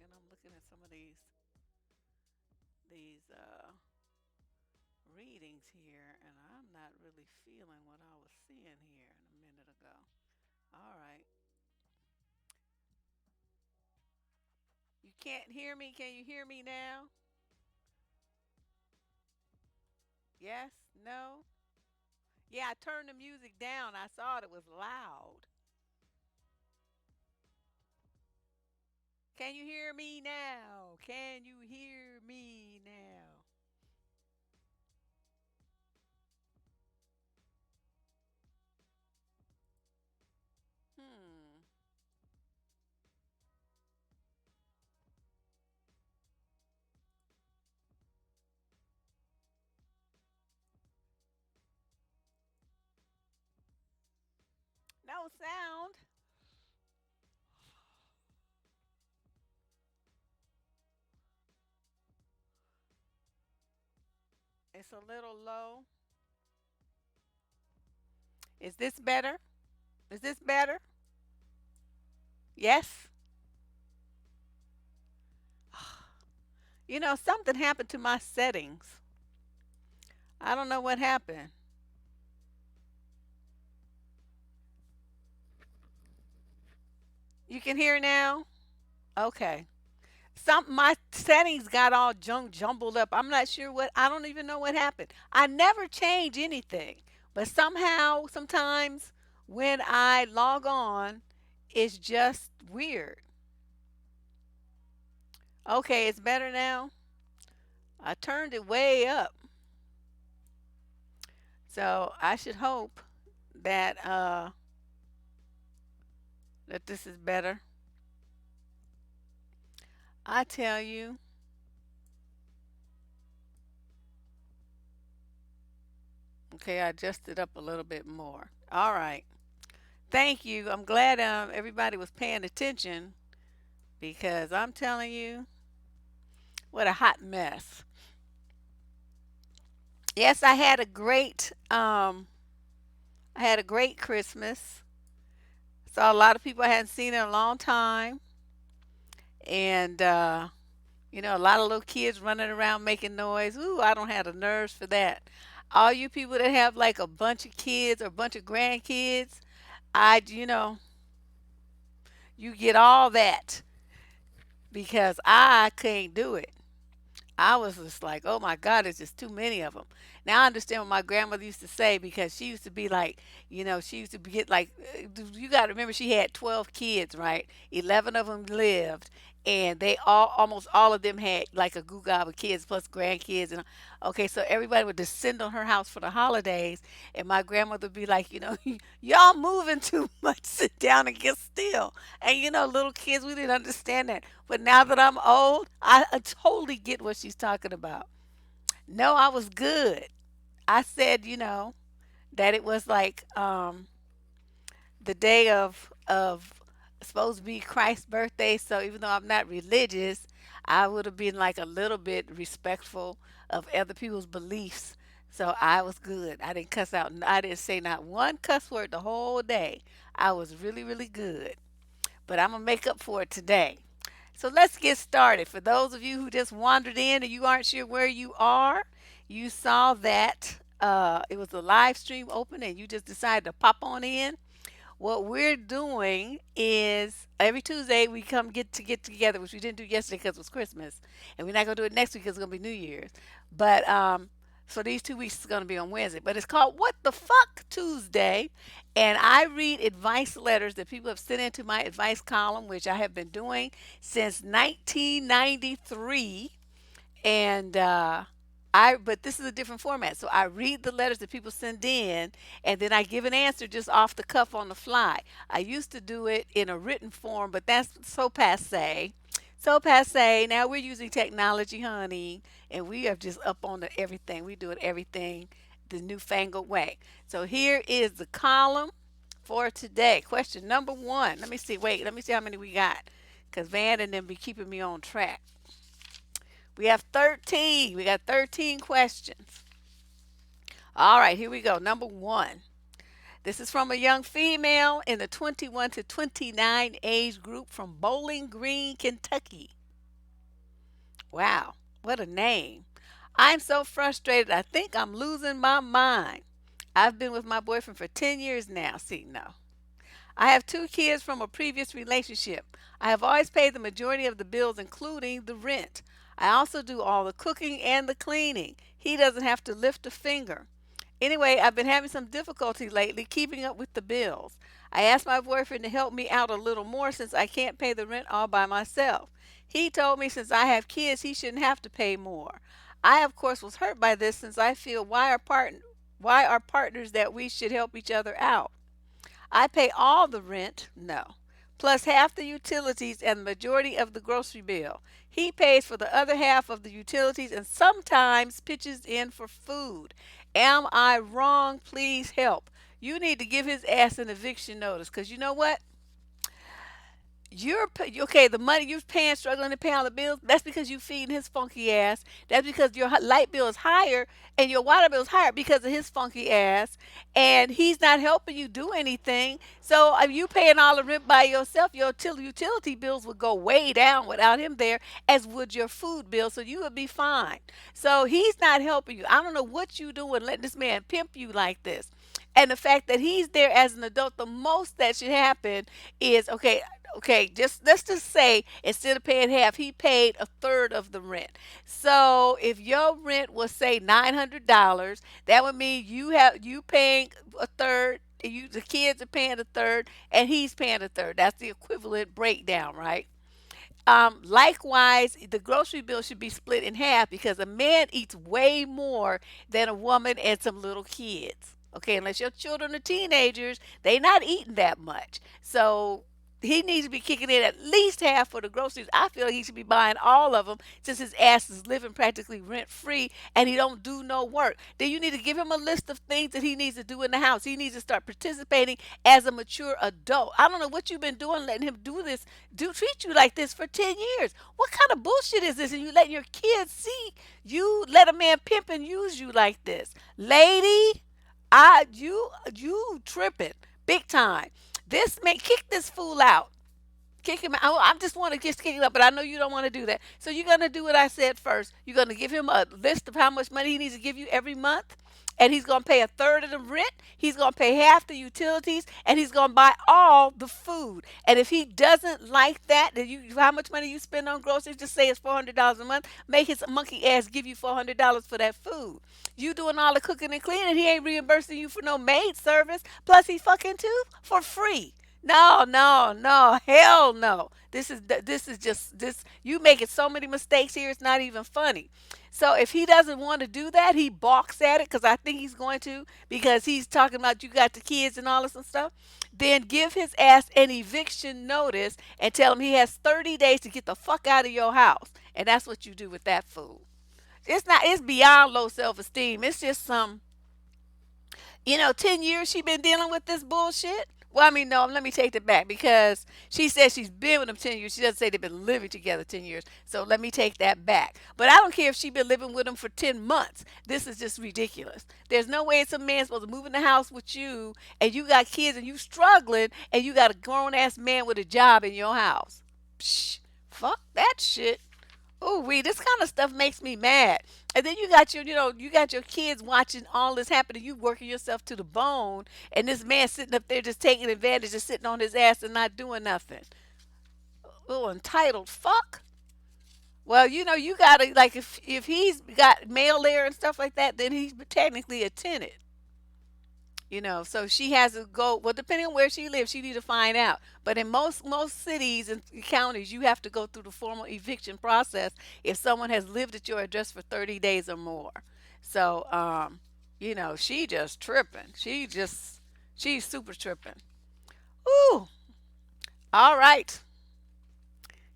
second. I'm looking at some of these readings here, and I'm not really feeling what I was seeing here a minute ago. All right. You can't hear me? Can you hear me now? Yes? No? Yeah, I turned the music down. I thought it was loud. Can you hear me now? Can you hear me now? Hmm. No sound. It's a little low. Is this better? Is this better? Yes? You know, something happened to my settings. I don't know what happened. You can hear now? Okay. My settings got all jumbled up. I'm not sure what, I don't even know what happened. I never change anything. But somehow, sometimes when I log on, it's just weird. Okay, it's better now. I turned it way up. So I should hope that that this is better. I tell you. Okay, I adjusted up a little bit more. All right. Thank you. I'm glad everybody was paying attention because I'm telling you, what a hot mess. Yes, I had a great Christmas. Saw a lot of people I hadn't seen in a long time, and a lot of little kids running around making noise. Ooh, I don't have the nerves for that. All you people that have like a bunch of kids or a bunch of grandkids, you get all that because I can't do it. I was just like, oh my God, it's just too many of them. Now I understand what my grandmother used to say because she used to be like, she used to get like, you got to remember she had 12 kids, right? 11 of them lived, and they almost all of them had like a goo of kids plus grandkids. And okay, so everybody would descend on her house for the holidays, and my grandmother would be like, y'all moving too much, sit down and get still. And little kids, we didn't understand that. But now that I'm old, I totally get what she's talking about. No, I was good. I said, that it was like the day of supposed to be Christ's birthday. So even though I'm not religious, I would have been like a little bit respectful of other people's beliefs. So I was good. I didn't cuss out. I didn't say not one cuss word the whole day. I was really, really good. But I'm gonna make up for it today. So let's get started. For those of you who just wandered in and you aren't sure where you are, you saw that it was a live stream open and you just decided to pop on in. What we're doing is every Tuesday we come get together, which we didn't do yesterday because it was Christmas, and we're not gonna do it next week because it's gonna be New Year's. But so these 2 weeks is gonna be on Wednesday. But it's called What the Fuck Tuesday, and I read advice letters that people have sent into my advice column, which I have been doing since 1993, and but this is a different format. So I read the letters that people send in, and then I give an answer just off the cuff on the fly. I used to do it in a written form, but that's so passe. So passe. Now we're using technology, honey, and we are just up on the everything. We do it everything the newfangled way. So here is the column for today. Question number one. Let me see. Wait, let me see how many we got, because Van and them be keeping me on track. We have 13. We got 13 questions. All right, here we go. Number one. This is from a young female in the 21 to 29 age group from Bowling Green, Kentucky. Wow, what a name. I'm so frustrated. I think I'm losing my mind. I've been with my boyfriend for 10 years now. See, no. I have two kids from a previous relationship. I have always paid the majority of the bills, including the rent. I also do all the cooking and the cleaning. He doesn't have to lift a finger. Anyway, I've been having some difficulty lately keeping up with the bills. I asked my boyfriend to help me out a little more since I can't pay the rent all by myself. He told me since I have kids, he shouldn't have to pay more. I, of course, was hurt by this since I feel why are partners that we should help each other out. I pay all the rent, no, plus half the utilities and the majority of the grocery bill. He pays for the other half of the utilities and sometimes pitches in for food. Am I wrong? Please help. You need to give his ass an eviction notice because you know what? Okay. The money you're paying, struggling to pay all the bills. That's because you feeding his funky ass. That's because your light bill is higher and your water bill is higher because of his funky ass. And he's not helping you do anything. So if you paying all the rent by yourself, your utility bills would go way down without him there, as would your food bill. So you would be fine. So he's not helping you. I don't know what you doing letting this man pimp you like this. And the fact that he's there as an adult, the most that should happen is okay, just let's just say instead of paying half, he paid a third of the rent. So if your rent was say $900, that would mean you paying a third, the kids are paying a third, and he's paying a third. That's the equivalent breakdown, right? Likewise, the grocery bill should be split in half because a man eats way more than a woman and some little kids. Okay, unless your children are teenagers, they not eating that much. So he needs to be kicking in at least half for the groceries. I feel he should be buying all of them since his ass is living practically rent free and he don't do no work. Then you need to give him a list of things that he needs to do in the house. He needs to start participating as a mature adult. I don't know what you've been doing letting him do this, do treat you like this for 10 years. What kind of bullshit is this? And you letting your kids see you let a man pimp and use you like this. Lady, you tripping big time. This man, kick this fool out. Kick him out. I just want to just kick him out, but I know you don't want to do that. So you're gonna do what I said first. You're gonna give him a list of how much money he needs to give you every month, and he's gonna pay a third of the rent. He's gonna pay half the utilities, and he's gonna buy all the food. And if he doesn't like that, then you how much money you spend on groceries? Just say it's $400 a month. Make his monkey ass give you $400 for that food. You doing all the cooking and cleaning, he ain't reimbursing you for no maid service. Plus, he fucking too for free. No, no, no, hell no. This is just this. You making so many mistakes here. It's not even funny. So if he doesn't want to do that, he balks at it because I think he's going to because he's talking about you got the kids and all this and stuff. Then give his ass an eviction notice and tell him he has 30 days to get the fuck out of your house. And that's what you do with that fool. It's not. It's beyond low self esteem. It's just some. 10 years she been dealing with this bullshit. Well, I mean, no, let me take that back because she says she's been with him 10 years. She doesn't say they've been living together 10 years. So let me take that back. But I don't care if she's been living with him for 10 months. This is just ridiculous. There's no way some man's supposed to move in the house with you and you got kids and you struggling and you got a grown ass man with a job in your house. Psh, fuck that shit. Oh, this kind of stuff makes me mad. And then you got your kids watching all this happen, and you working yourself to the bone, and this man sitting up there just taking advantage, just sitting on his ass and not doing nothing. Oh, entitled fuck. Well, you gotta like if he's got mail there and stuff like that, then he's technically a tenant. So she has to go, well, depending on where she lives, she need to find out. But in most cities and counties, you have to go through the formal eviction process if someone has lived at your address for 30 days or more. So she just tripping. She's super tripping. Ooh. All right.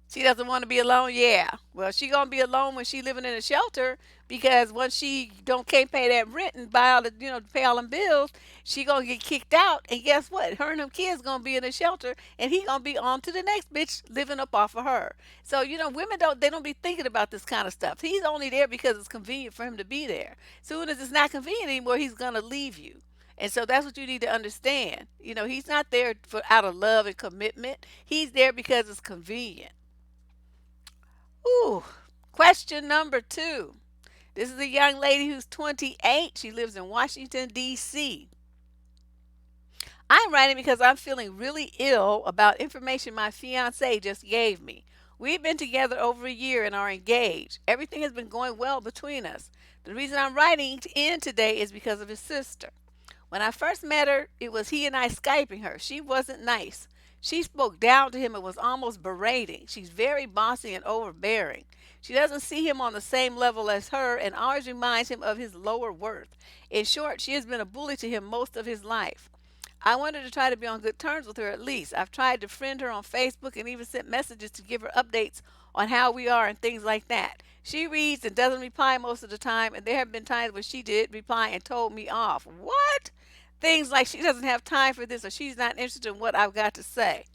She doesn't want to be alone. Yeah. Well, she gonna be alone when she living in a shelter because once she don't can't pay that rent and buy all the pay all them bills, she gonna get kicked out. And guess what? Her and them kids gonna be in a shelter, and he gonna be on to the next bitch living up off of her. So women don't be thinking about this kind of stuff. He's only there because it's convenient for him to be there. Soon as it's not convenient anymore, he's gonna leave you. And so that's what you need to understand. He's not there for out of love and commitment. He's there because it's convenient. Ooh, Question number two. This is a young lady who's 28. She lives in Washington, D.C. I'm writing because I'm feeling really ill about information my fiance just gave me. We've been together over a year and are engaged. Everything has been going well between us. The reason I'm writing in today is because of his sister. When I first met her, it was he and I Skyping her. She wasn't nice. She spoke down to him and was almost berating. She's very bossy and overbearing. She doesn't see him on the same level as her and always reminds him of his lower worth. In short, she has been a bully to him most of his life. I wanted to try to be on good terms with her at least. I've tried to friend her on Facebook and even sent messages to give her updates on how we are and things like that. She reads and doesn't reply most of the time, and there have been times when she did reply and told me off. What? Things like she doesn't have time for this or she's not interested in what I've got to say.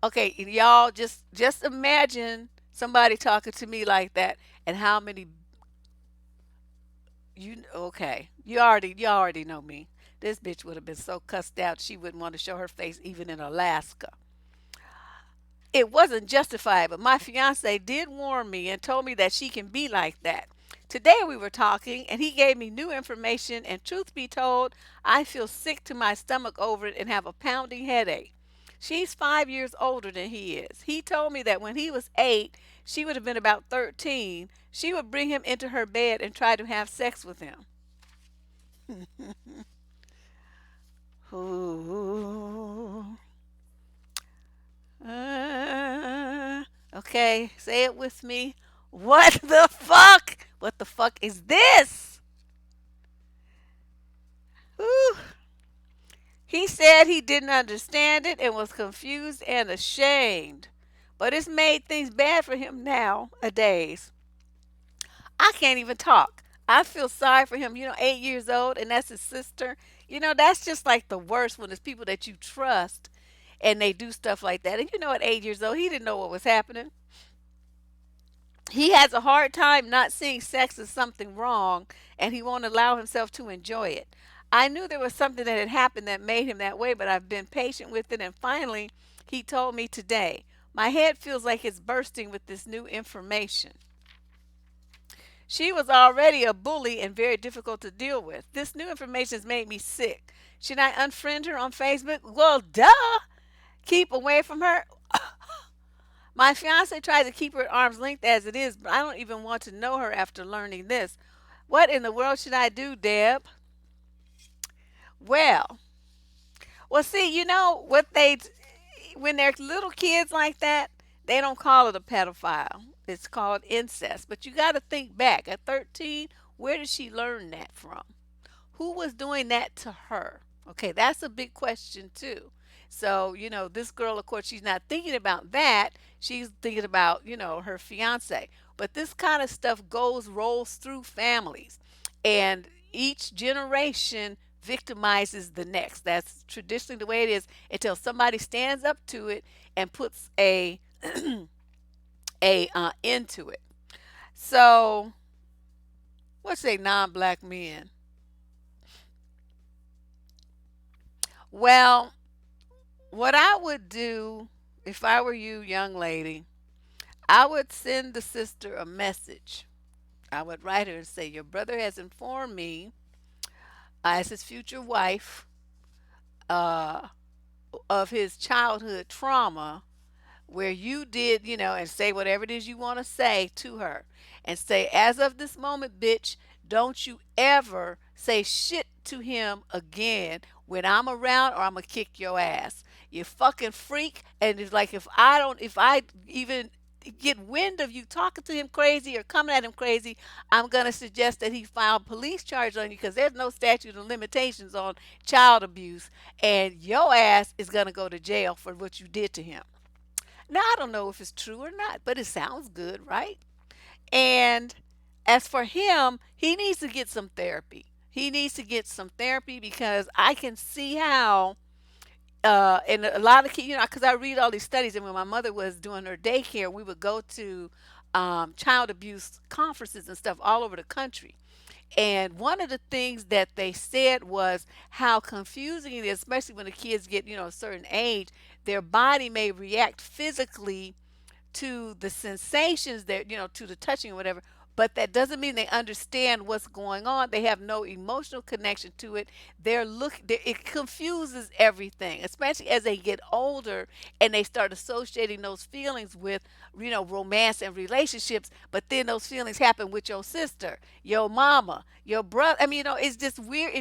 Okay, y'all just imagine somebody talking to me like that and how many you okay. You already know me. This bitch would have been so cussed out she wouldn't want to show her face even in Alaska. It wasn't justified, but my fiance did warn me and told me that she can be like that. Today we were talking and he gave me new information, and truth be told, I feel sick to my stomach over it and have a pounding headache. She's 5 years older than he is. He told me that when he was 8, she would have been about 13. She would bring him into her bed and try to have sex with him. Ooh. Okay, say it with me. What the fuck? What the fuck is this? Ooh. He said he didn't understand it and was confused and ashamed. But it's made things bad for him nowadays. I can't even talk. I feel sorry for him. 8 years old, and that's his sister. That's just like the worst when it's people that you trust and they do stuff like that. And at 8 years old, he didn't know what was happening. He has a hard time not seeing sex as something wrong, and he won't allow himself to enjoy it. I knew there was something that had happened that made him that way, but I've been patient with it, and finally, he told me today. My head feels like it's bursting with this new information. She was already a bully and very difficult to deal with. This new information has made me sick. Should I unfriend her on Facebook? Well, duh. Keep away from her. My fiance tries to keep her at arm's length as it is, but I don't even want to know her after learning this. What in the world should I do, Deb? Well, well, see, what when they're little kids like that, they don't call it a pedophile. It's called incest. But you got to think back. At 13, where did she learn that from? Who was doing that to her? Okay, that's a big question too. So, this girl, of course, she's not thinking about that. She's thinking about, her fiance. But this kind of stuff rolls through families. And each generation victimizes the next. That's traditionally the way it is until somebody stands up to it and puts a end to it. So, let's say non-black men. Well, what I would do if I were you, young lady, I would send the sister a message. I would write her and say, your brother has informed me, as his future wife, uh, of his childhood trauma where you did, and say whatever it is you want to say to her. And say, as of this moment, bitch, don't you ever say shit to him again when I'm around or I'm going to kick your ass. You fucking freak. And it's like, if I even get wind of you talking to him crazy or coming at him crazy, I'm going to suggest that he file police charges on you because there's no statute of limitations on child abuse. And your ass is going to go to jail for what you did to him. Now, I don't know if it's true or not, but it sounds good, right? And as for him, he needs to get some therapy. He needs to get some therapy because I can see how, and a lot of kids, because I read all these studies, and when my mother was doing her daycare, we would go to child abuse conferences and stuff all over the country. And one of the things that they said was how confusing it is, especially when the kids get, a certain age, their body may react physically to the sensations that, to the touching or whatever, but that doesn't mean they understand what's going on. They have no emotional connection to it. It confuses everything, especially as they get older and they start associating those feelings with, romance and relationships. But then those feelings happen with your sister, your mama, your brother. I mean, it's just weird.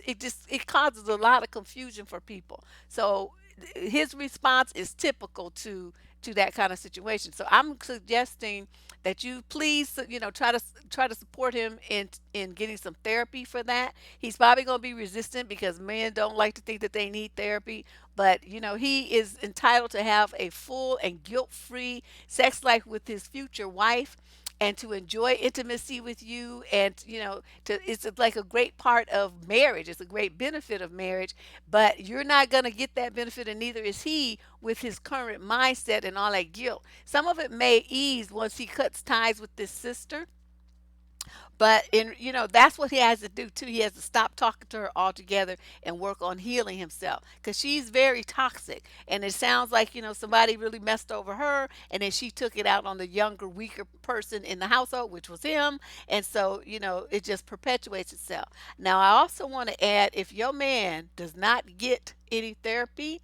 It causes a lot of confusion for people. So his response is typical to that kind of situation. So I'm suggesting that you please, try to support him in getting some therapy for that. He's probably going to be resistant because men don't like to think that they need therapy, but he is entitled to have a full and guilt-free sex life with his future wife, and to enjoy intimacy with you, and it's like a great part of marriage. It's a great benefit of marriage, but you're not going to get that benefit, and neither is he, with his current mindset and all that guilt. Some of it may ease once he cuts ties with this sister, but that's what he has to do too. He has to stop talking to her altogether and work on healing himself, because she's very toxic, and it sounds like somebody really messed over her, and then she took it out on the younger, weaker person in the household, which was him. And so it just perpetuates itself. Now, I also want to add, if your man does not get any therapy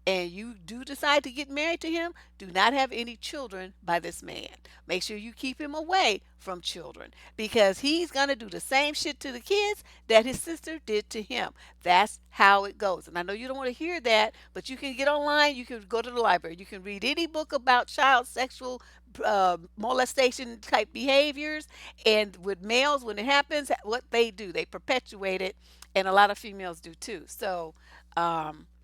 and you do decide to get married to him, do not have any children by this man. Make sure you keep him away from children, because he's going to do the same shit to the kids that his sister did to him. That's how it goes. And I know you don't want to hear that, but you can get online. You can go to the library. You can read any book about child sexual molestation type behaviors. And with males, when it happens, what they do, they perpetuate it. And a lot of females do too. So,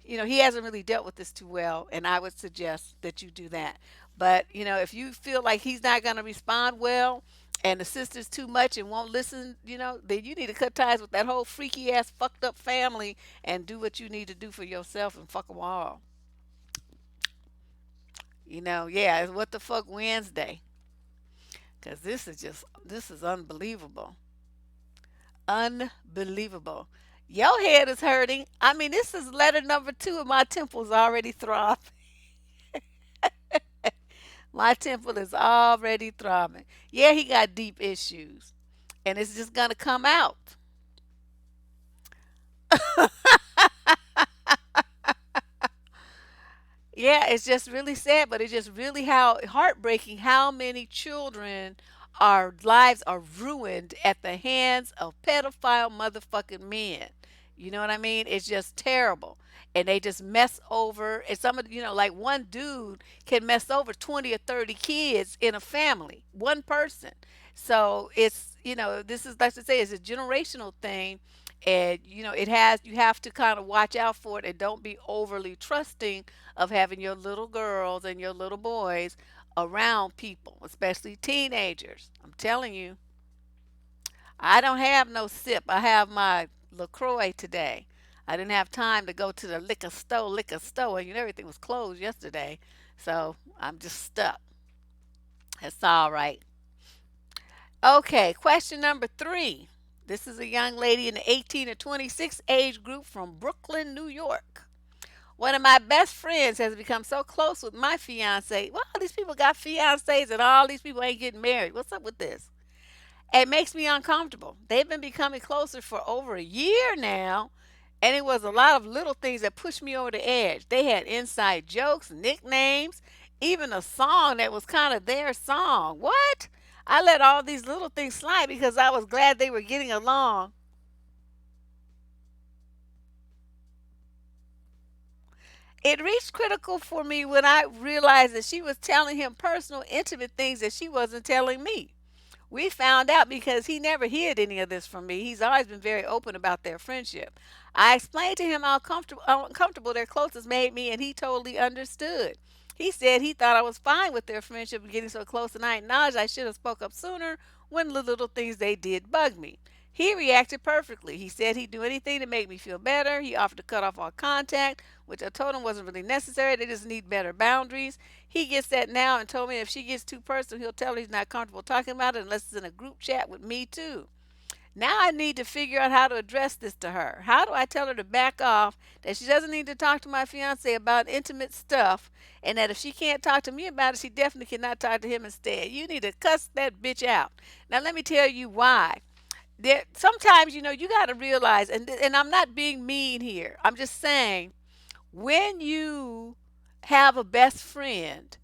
he hasn't really dealt with this too well, and I would suggest that you do that. But if you feel like he's not going to respond well, and the sister's too much and won't listen, then you need to cut ties with that whole freaky ass fucked up family and do what you need to do for yourself and fuck them all. Yeah, it's What the Fuck Wednesday, because this is unbelievable. Unbelievable. Your head is hurting. I mean, this is letter number two, and my temple's already throbbing. My temple is already throbbing. Yeah, he got deep issues, and it's just gonna come out. Yeah, it's just really sad, but it's just really how heartbreaking how many children, our lives are ruined at the hands of pedophile motherfucking men. You know what I mean? It's just terrible. And they just mess over, and some of like one dude can mess over 20 or 30 kids in a family, one person. So it's, this is, like I say, it's a generational thing. And you have to kind of watch out for it, and don't be overly trusting of having your little girls and your little boys around people, especially teenagers. I'm telling you, I don't have no sip. I have my LaCroix today. I didn't have time to go to the liquor store, and everything was closed yesterday. So I'm just stuck. That's all right. Okay, question number three. This is a young lady in the 18 to 26 age group from Brooklyn, New York. One of my best friends has become so close with my fiance. Well, all these people got fiancés and all these people ain't getting married. What's up with this? It makes me uncomfortable. They've been becoming closer for over a year now, and it was a lot of little things that pushed me over the edge. They had inside jokes, nicknames, even a song that was kind of their song. What? I let all these little things slide because I was glad they were getting along. It reached critical for me when I realized that she was telling him personal, intimate things that she wasn't telling me. We found out because he never hid any of this from me. He's always been very open about their friendship. I explained to him how uncomfortable their closeness made me, and he totally understood. He said he thought I was fine with their friendship and getting so close, and I acknowledged I should have spoke up sooner when the little things they did bugged me. He reacted perfectly. He said he'd do anything to make me feel better. He offered to cut off all contact, which I told him wasn't really necessary. They just need better boundaries. He gets that now, and told me if she gets too personal, he'll tell her he's not comfortable talking about it unless it's in a group chat with me too. Now I need to figure out how to address this to her. How do I tell her to back off, that she doesn't need to talk to my fiance about intimate stuff, and that if she can't talk to me about it, she definitely cannot talk to him instead? You need to cuss that bitch out. Now let me tell you why. There sometimes, you got to realize, and I'm not being mean here. I'm just saying, when you have a best friend,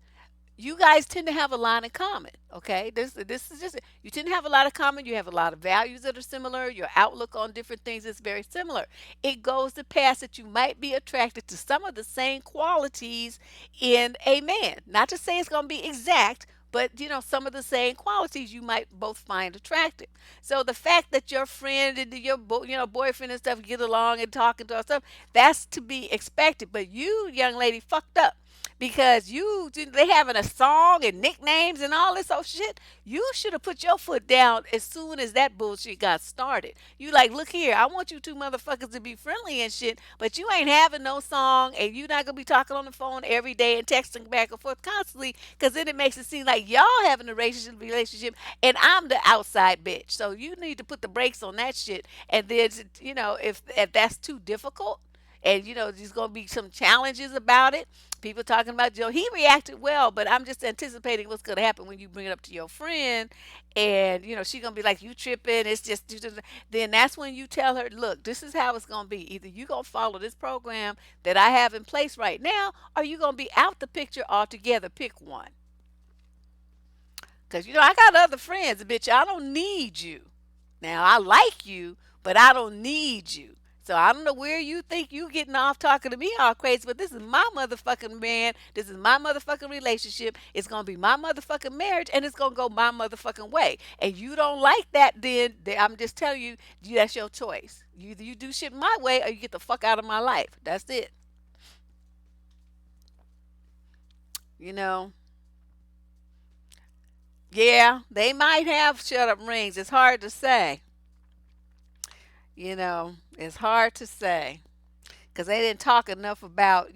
you guys tend to have a lot in common. Okay, this is just, you tend to have a lot of common. You have a lot of values that are similar. Your outlook on different things is very similar. It goes to pass that you might be attracted to some of the same qualities in a man. Not to say it's going to be exact, but some of the same qualities you might both find attractive. So the fact that your friend and your boyfriend and stuff get along and talking to stuff, that's to be expected. But you, young lady, fucked up, because they having a song and nicknames and all this old shit. You should have put your foot down as soon as that bullshit got started. You like, look here, I want you two motherfuckers to be friendly and shit, but you ain't having no song, and you not gonna be talking on the phone every day and texting back and forth constantly, because then it makes it seem like y'all having a relationship and I'm the outside bitch. So you need to put the brakes on that shit. And then, if that's too difficult, and there's gonna be some challenges about it. People talking about Joe. He reacted well, but I'm just anticipating what's gonna happen when you bring it up to your friend, and she gonna be like, "You tripping? It's just." Then that's when you tell her, "Look, this is how it's gonna be. Either you gonna follow this program that I have in place right now, or you gonna be out the picture altogether. Pick one." Cause I got other friends, bitch. I don't need you. Now I like you, but I don't need you. So I don't know where you think you getting off talking to me all crazy, but this is my motherfucking man. This is my motherfucking relationship. It's gonna be my motherfucking marriage, and it's gonna go my motherfucking way. And you don't like that, then I'm just telling you, that's your choice. Either you do shit my way, or you get the fuck out of my life. That's it. You know. Yeah, they might have shut up rings. It's hard to say. It's hard to say, because they didn't talk enough about,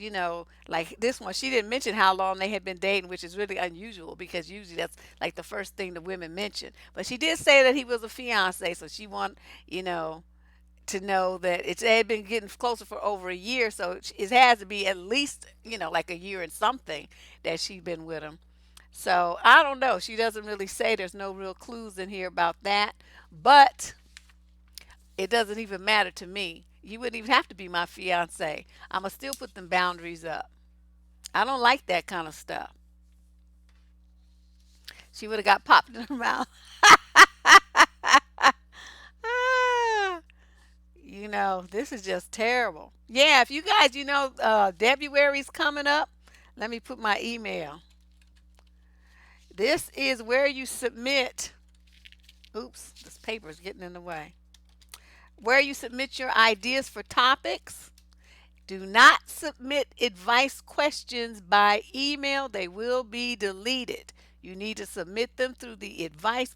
like this one. She didn't mention how long they had been dating, which is really unusual, because usually that's like the first thing the women mention. But she did say that he was a fiance, so she want, you know, to know that it had been getting closer for over a year, so it has to be at least, like a year and something that she's been with him. So I don't know. She doesn't really say. There's no real clues in here about that. But it doesn't even matter to me. You wouldn't even have to be my fiance. I'ma still put them boundaries up. I don't like that kind of stuff. She would have got popped in her mouth. Ah, this is just terrible. Yeah, if you guys, February's coming up. Let me put my email. This is where you submit. Oops, this paper is getting in the way. Where you submit your ideas for topics. Do not submit advice questions by email. They will be deleted. You need to submit them through the advice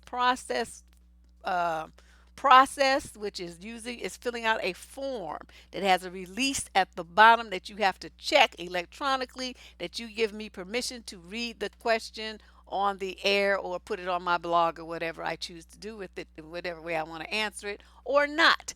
uh, process, which is filling out a form that has a release at the bottom that you have to check electronically, that you give me permission to read the question on the air, or put it on my blog, or whatever I choose to do with it, whatever way I want to answer it, or not.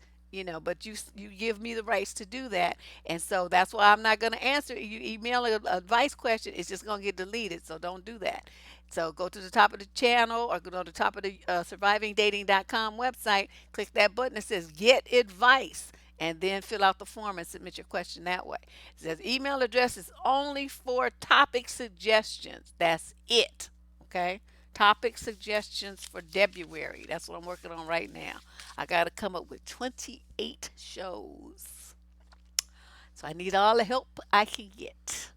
But you give me the rights to do that. And so that's why I'm not going to answer. You email an advice question, it's just going to get deleted, so don't do that. So go to the top of the channel, or go to the top of the survivingdating.com website, click that button that says get advice, and then fill out the form and submit your question that way. It says email address is only for topic suggestions. That's it. Okay? Topic suggestions for February. That's what I'm working on right now. I got to come up with 28 shows. So I need all the help I can get.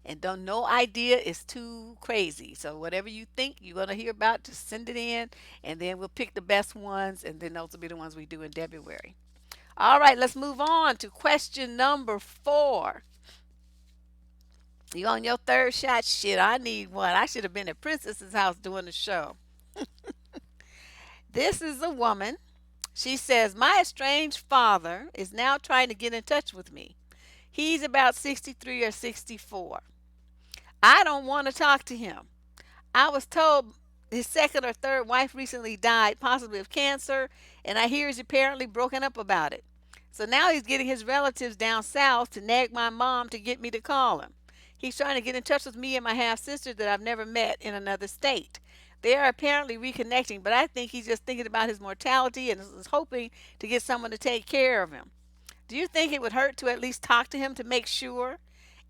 And don't no idea is too crazy. So whatever you think you're gonna hear about, just send it in, and then we'll pick the best ones, and then those will be the ones we do in February. All right, let's move on to question number 4. You on your third shot? Shit, I need one. I should have been at Princess's house doing the show. This is a woman. She says, my estranged father is now trying to get in touch with me. He's about 63 or 64. I don't want to talk to him. I was told his second or third wife recently died, possibly of cancer, and I hear he's apparently broken up about it. So now he's getting his relatives down south to nag my mom to get me to call him. He's trying to get in touch with me and my half sister that I've never met in another state. They are apparently reconnecting, but I think he's just thinking about his mortality and is hoping to get someone to take care of him. Do you think it would hurt to at least talk to him to make sure?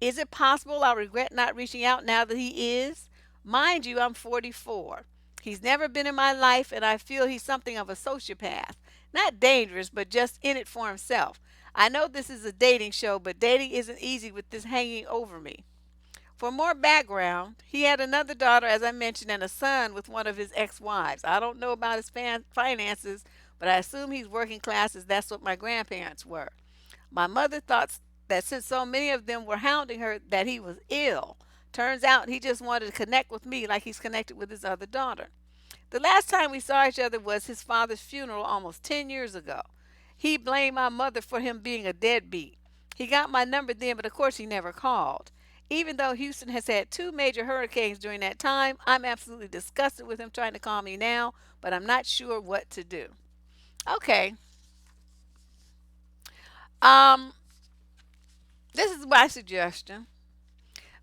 Is it possible I'll regret not reaching out now that he is? Mind you, I'm 44. He's never been in my life, and I feel he's something of a sociopath. Not dangerous, but just in it for himself. I know this is a dating show, but dating isn't easy with this hanging over me. For more background, he had another daughter, as I mentioned, and a son with one of his ex wives. I don't know about his finances, but I assume he's working class as that's what my grandparents were. My mother thought that since so many of them were hounding her that he was ill. Turns out he just wanted to connect with me like he's connected with his other daughter. The last time we saw each other was his father's funeral almost 10 years ago. He blamed my mother for him being a deadbeat. He got my number then, but of course he never called. Even though Houston has had two major hurricanes during that time, I'm absolutely disgusted with him trying to call me now, but I'm not sure what to do. Okay. Um, this is my suggestion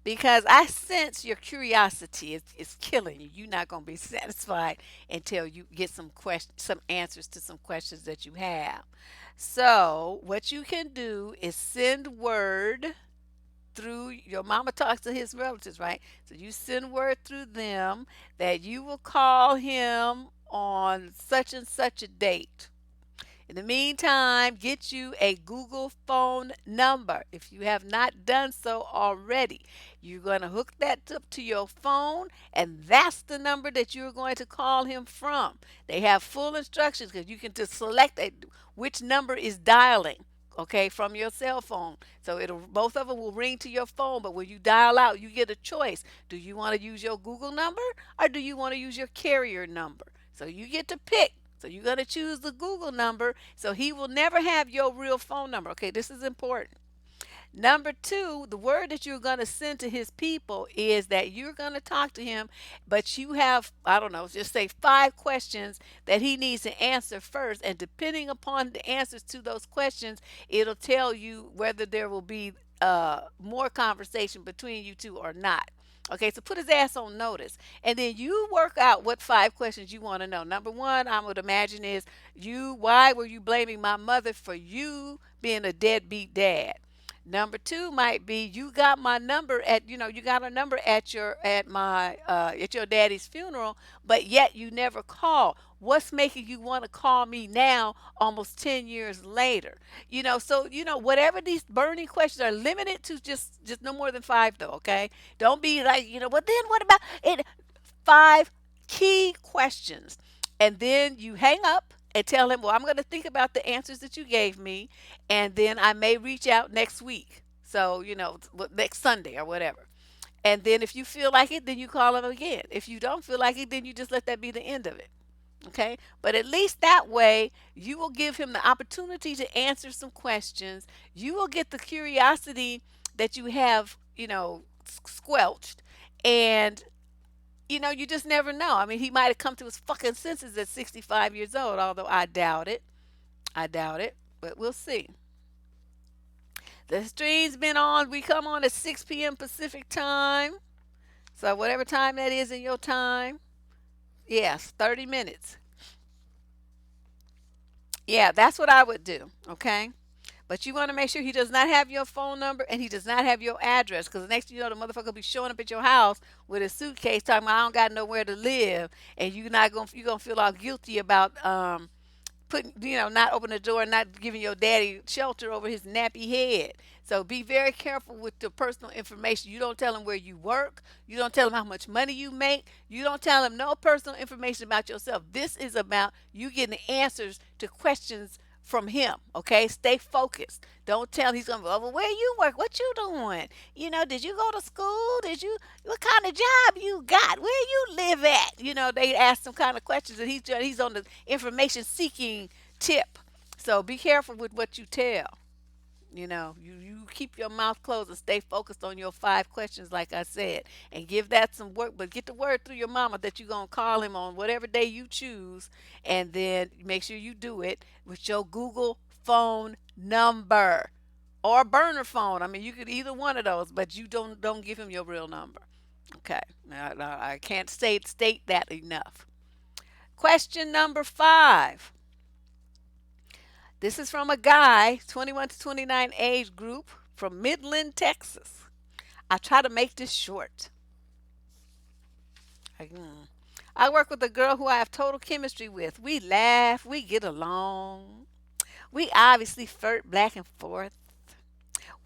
because I sense your curiosity is killing you. You're not going to be satisfied until you get some answers to some questions that you have. So, what you can do is send word through your mama talks to his relatives, right? So you send word through them that you will call him on such and such a date. In the meantime, get you a Google phone number. If you have not done so already, you're going to hook that up to your phone, and that's the number that you're going to call him from. They have full instructions because you can just select which number is dialing. Okay, from your cell phone. So it'll both of them will ring to your phone, but when you dial out, you get a choice. Do you want to use your Google number or do you want to use your carrier number? So you get to pick. So you're going to choose the Google number. So he will never have your real phone number. Okay, this is important. Number two, the word that you're going to send to his people is that you're going to talk to him, but you have, I don't know, just say 5 questions that he needs to answer first. And depending upon the answers to those questions, it'll tell you whether there will be more conversation between you two or not. Okay, so put his ass on notice. And then you work out what 5 questions you want to know. Number one, I would imagine is why were you blaming my mother for you being a deadbeat dad? Number two might be you got my number you got a number at your daddy's funeral, but yet you never call. What's making you want to call me now, almost 10 years later? So whatever these burning questions are, limited to just no more than 5 though. Okay, don't be like Well, then what about it? 5 key questions, and then you hang up and tell him, well, I'm going to think about the answers that you gave me, and then I may reach out next week. So, next Sunday or whatever. And then if you feel like it, then you call him again. If you don't feel like it, then you just let that be the end of it. Okay? But at least that way, you will give him the opportunity to answer some questions. You will get the curiosity that you have, squelched. And you just never know. I mean, he might have come to his fucking senses at 65 years old, although I doubt it. I doubt it, but we'll see. The stream's been on. We come on at 6 p.m. Pacific time. So, whatever time that is in your time, yes, 30 minutes. Yeah, that's what I would do, okay? But you want to make sure he does not have your phone number and he does not have your address, because the next thing you know, the motherfucker will be showing up at your house with a suitcase talking about I don't got nowhere to live, and you're gonna feel all guilty about putting not opening the door and not giving your daddy shelter over his nappy head. So be very careful with your personal information. You don't tell him where you work. You don't tell him how much money you make. You don't tell him no personal information about yourself. This is about you getting the answers to questions from him. Okay, stay focused. Don't tell him. He's gonna be, oh, well, where you work, what you doing, did you go to school, what kind of job you got, where you live at. They ask some kind of questions, and he's on the information seeking tip. So be careful with what you tell. You keep your mouth closed and stay focused on your 5 questions, like I said, and give that some work. But get the word through your mama that you're going to call him on whatever day you choose. And then make sure you do it with your Google phone number or burner phone. I mean, you could either one of those, but you don't give him your real number. Okay. Now, I can't state that enough. Question number 5. This is from a guy, 21 to 29 age group from Midland, Texas. I try to make this short. I, mm. I work with a girl who I have total chemistry with. We laugh, we get along. We obviously flirt back and forth.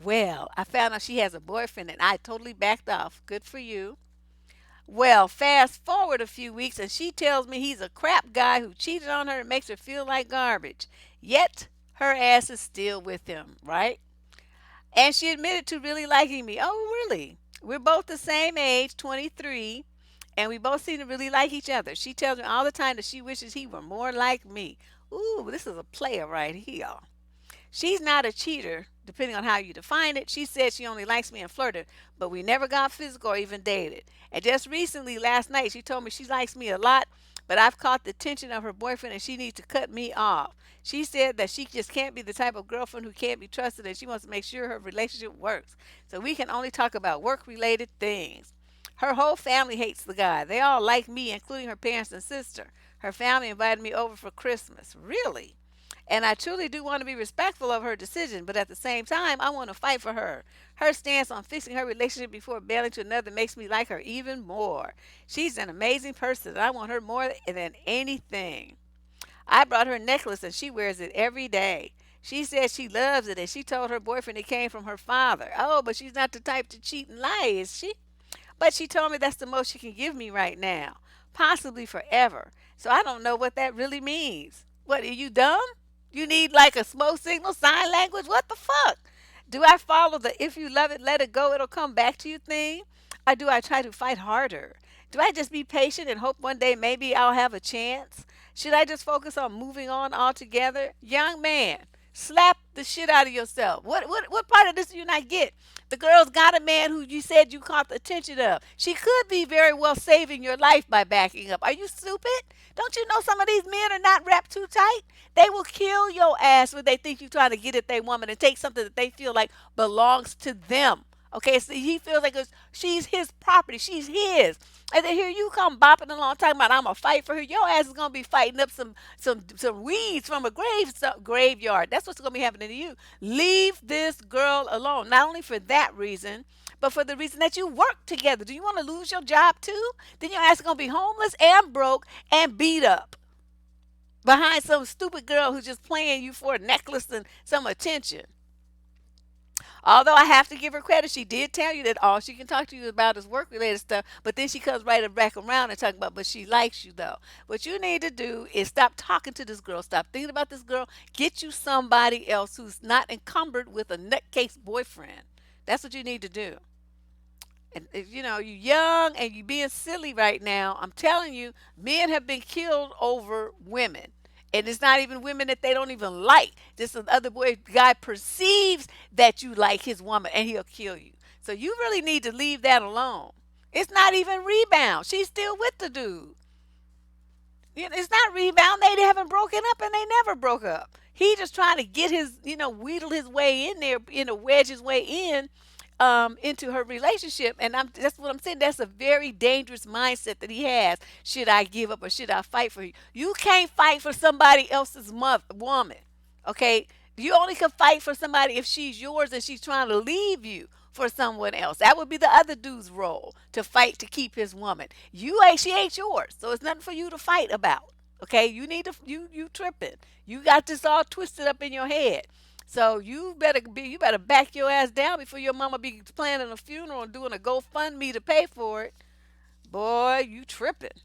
Well, I found out she has a boyfriend and I totally backed off. Good for you. Well, fast forward a few weeks and she tells me he's a crap guy who cheated on her and makes her feel like garbage. Yet her ass is still with him, right? And she admitted to really liking me. Oh, really? We're both the same age, 23, and we both seem to really like each other. She tells me all the time that she wishes he were more like me. Ooh, this is a player right here. She's not a cheater, depending on how you define it. She said she only likes me and flirted, but we never got physical or even dated. And just recently, last night, she told me she likes me a lot, but I've caught the attention of her boyfriend and she needs to cut me off. She said that she just can't be the type of girlfriend who can't be trusted and she wants to make sure her relationship works. So we can only talk about work related things. Her whole family hates the guy. They all like me, including her parents and sister. Her family invited me over for Christmas. Really? And I truly do want to be respectful of her decision, but at the same time, I want to fight for her. Her stance on fixing her relationship before bailing to another makes me like her even more. She's an amazing person, and I want her more than anything. I brought her a necklace, and she wears it every day. She says she loves it, and she told her boyfriend it came from her father. Oh, but she's not the type to cheat and lie, is she? But she told me that's the most she can give me right now, possibly forever. So I don't know what that really means. What, are you dumb? You need like a smoke signal, sign language? What the fuck? Do I follow the if you love it, let it go, it'll come back to you thing? Or do I try to fight harder? Do I just be patient and hope one day maybe I'll have a chance? Should I just focus on moving on altogether? Young man, slap the shit out of yourself. What part of this do you not get? The girl's got a man who you said you caught the attention of. She could be very well saving your life by backing up. Are you stupid? Don't you know some of these men are not wrapped too tight? They will kill your ass when they think you're trying to get at their woman and take something that they feel like belongs to them. Okay, so he feels like she's his property, she's his. And then here you come bopping along talking about I'm gonna fight for her. Your ass is gonna be fighting up some weeds from a graveyard. That's what's gonna be happening to you. Leave this girl alone. Not only for that reason, but for the reason that you work together. Do you want to lose your job too? Then your ass is gonna be homeless and broke and beat up behind some stupid girl who's just playing you for a necklace and some attention. Although I have to give her credit, she did tell you that all she can talk to you about is work related stuff. But then she comes right back around and talk about, but she likes you though. What you need to do is stop talking to this girl, stop thinking about this girl, get you somebody else who's not encumbered with a nutcase boyfriend. That's what you need to do. And if you know you're young and you're being silly right now, I'm telling you, men have been killed over women. And it's not even women that they don't even like. This other boy guy perceives that you like his woman and he'll kill you. So you really need to leave that alone. It's not even rebound. She's still with the dude. You know, it's not rebound. They haven't broken up and they never broke up. He just trying to get his, wheedle his way in there, wedge his way in into her relationship. And that's what I'm saying. That's a very dangerous mindset that he has. Should I give up or should I fight for you? You can't fight for somebody else's woman. Okay? You only can fight for somebody if she's yours and she's trying to leave you for someone else. That would be the other dude's role, to fight to keep his woman. She ain't yours. So it's nothing for you to fight about. Okay? You tripping. You got this all twisted up in your head. So you better back your ass down before your mama be planning a funeral and doing a GoFundMe to pay for it. Boy, you tripping.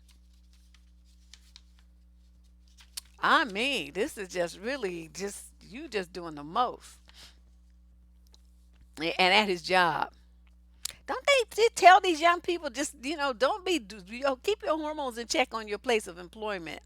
I mean, this is just really just you just doing the most. And at his job. Don't they tell these young people just, don't be, keep your hormones in check on your place of employment.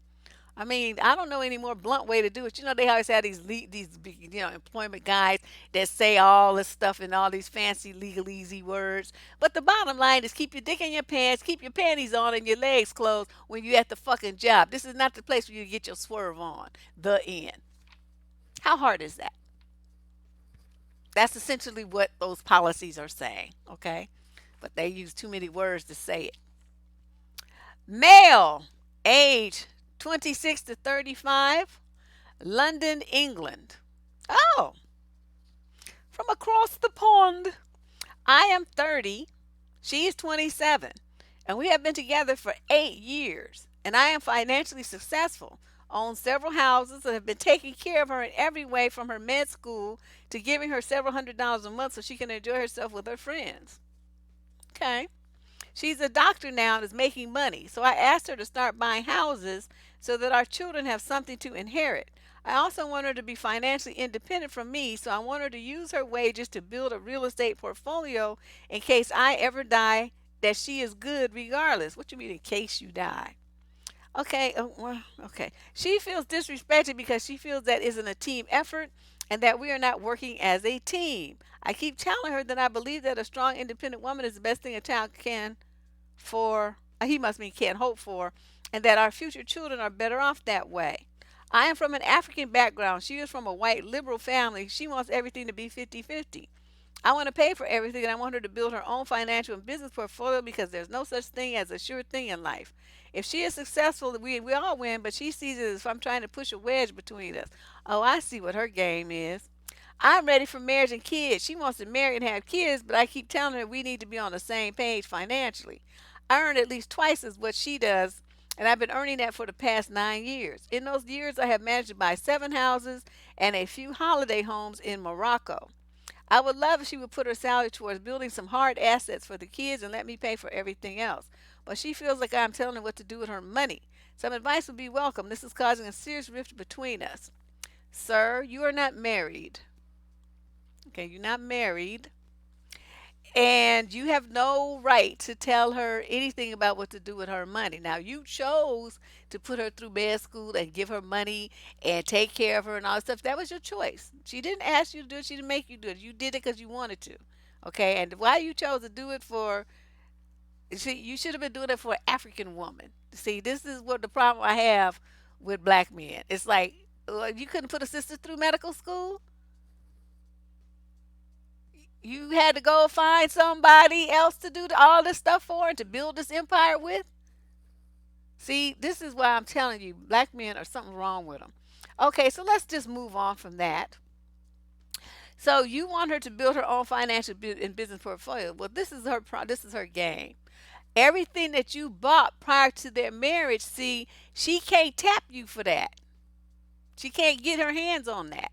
I mean, I don't know any more blunt way to do it. You know, they always have these big, employment guides that say all this stuff and all these fancy legalese words. But the bottom line is keep your dick in your pants, keep your panties on, and your legs closed when you're at the fucking job. This is not the place where you get your swerve on. The end. How hard is that? That's essentially what those policies are saying. Okay, but they use too many words to say it. Male, age 26 to 35, London, England. Oh, from across the pond. I am 30. She is 27. And we have been together for 8 years. And I am financially successful, own several houses, and have been taking care of her in every way from her med school to giving her several $100s a month so she can enjoy herself with her friends. Okay. She's a doctor now and is making money, so I asked her to start buying houses so that our children have something to inherit. I also want her to be financially independent from me, so I want her to use her wages to build a real estate portfolio in case I ever die, that she is good regardless. What you mean in case you die? Okay, well, okay. She feels disrespected because she feels that isn't a team effort and that we are not working as a team. I keep telling her that I believe that a strong, independent woman is the best thing a child can for he must mean can't hope for, and that our future children are better off that way. I am from an African background. She is from a white liberal family. She wants everything to be 50-50. I want to pay for everything and I want her to build her own financial and business portfolio because there's no such thing as a sure thing in life. If she is successful, we all win, but she sees it as if I'm trying to push a wedge between us. Oh, I see what her game is. I'm ready for marriage and kids. She wants to marry and have kids, but I keep telling her we need to be on the same page financially. I earn at least twice as what she does, and I've been earning that for the past 9 years. In those years, I have managed to buy 7 houses and a few holiday homes in Morocco. I would love if she would put her salary towards building some hard assets for the kids and let me pay for everything else. But she feels like I'm telling her what to do with her money. Some advice would be welcome. This is causing a serious rift between us. Sir, you are not married. Okay, you're not married. And you have no right to tell her anything about what to do with her money. Now, you chose to put her through med school and give her money and take care of her and all that stuff. That was your choice. She didn't ask you to do it. She didn't make you do it. You did it because you wanted to. Okay, and why you chose to do it for, see, you should have been doing it for an African woman. See, this is what the problem I have with black men. It's like, you couldn't put a sister through medical school. You had to go find somebody else to do all this stuff for and to build this empire with. See, this is why I'm telling you, black men are something wrong with them. Okay, so let's just move on from that. So you want her to build her own financial and business portfolio. Well, this is her game. Everything that you bought prior to their marriage, see, she can't tap you for that. She can't get her hands on that.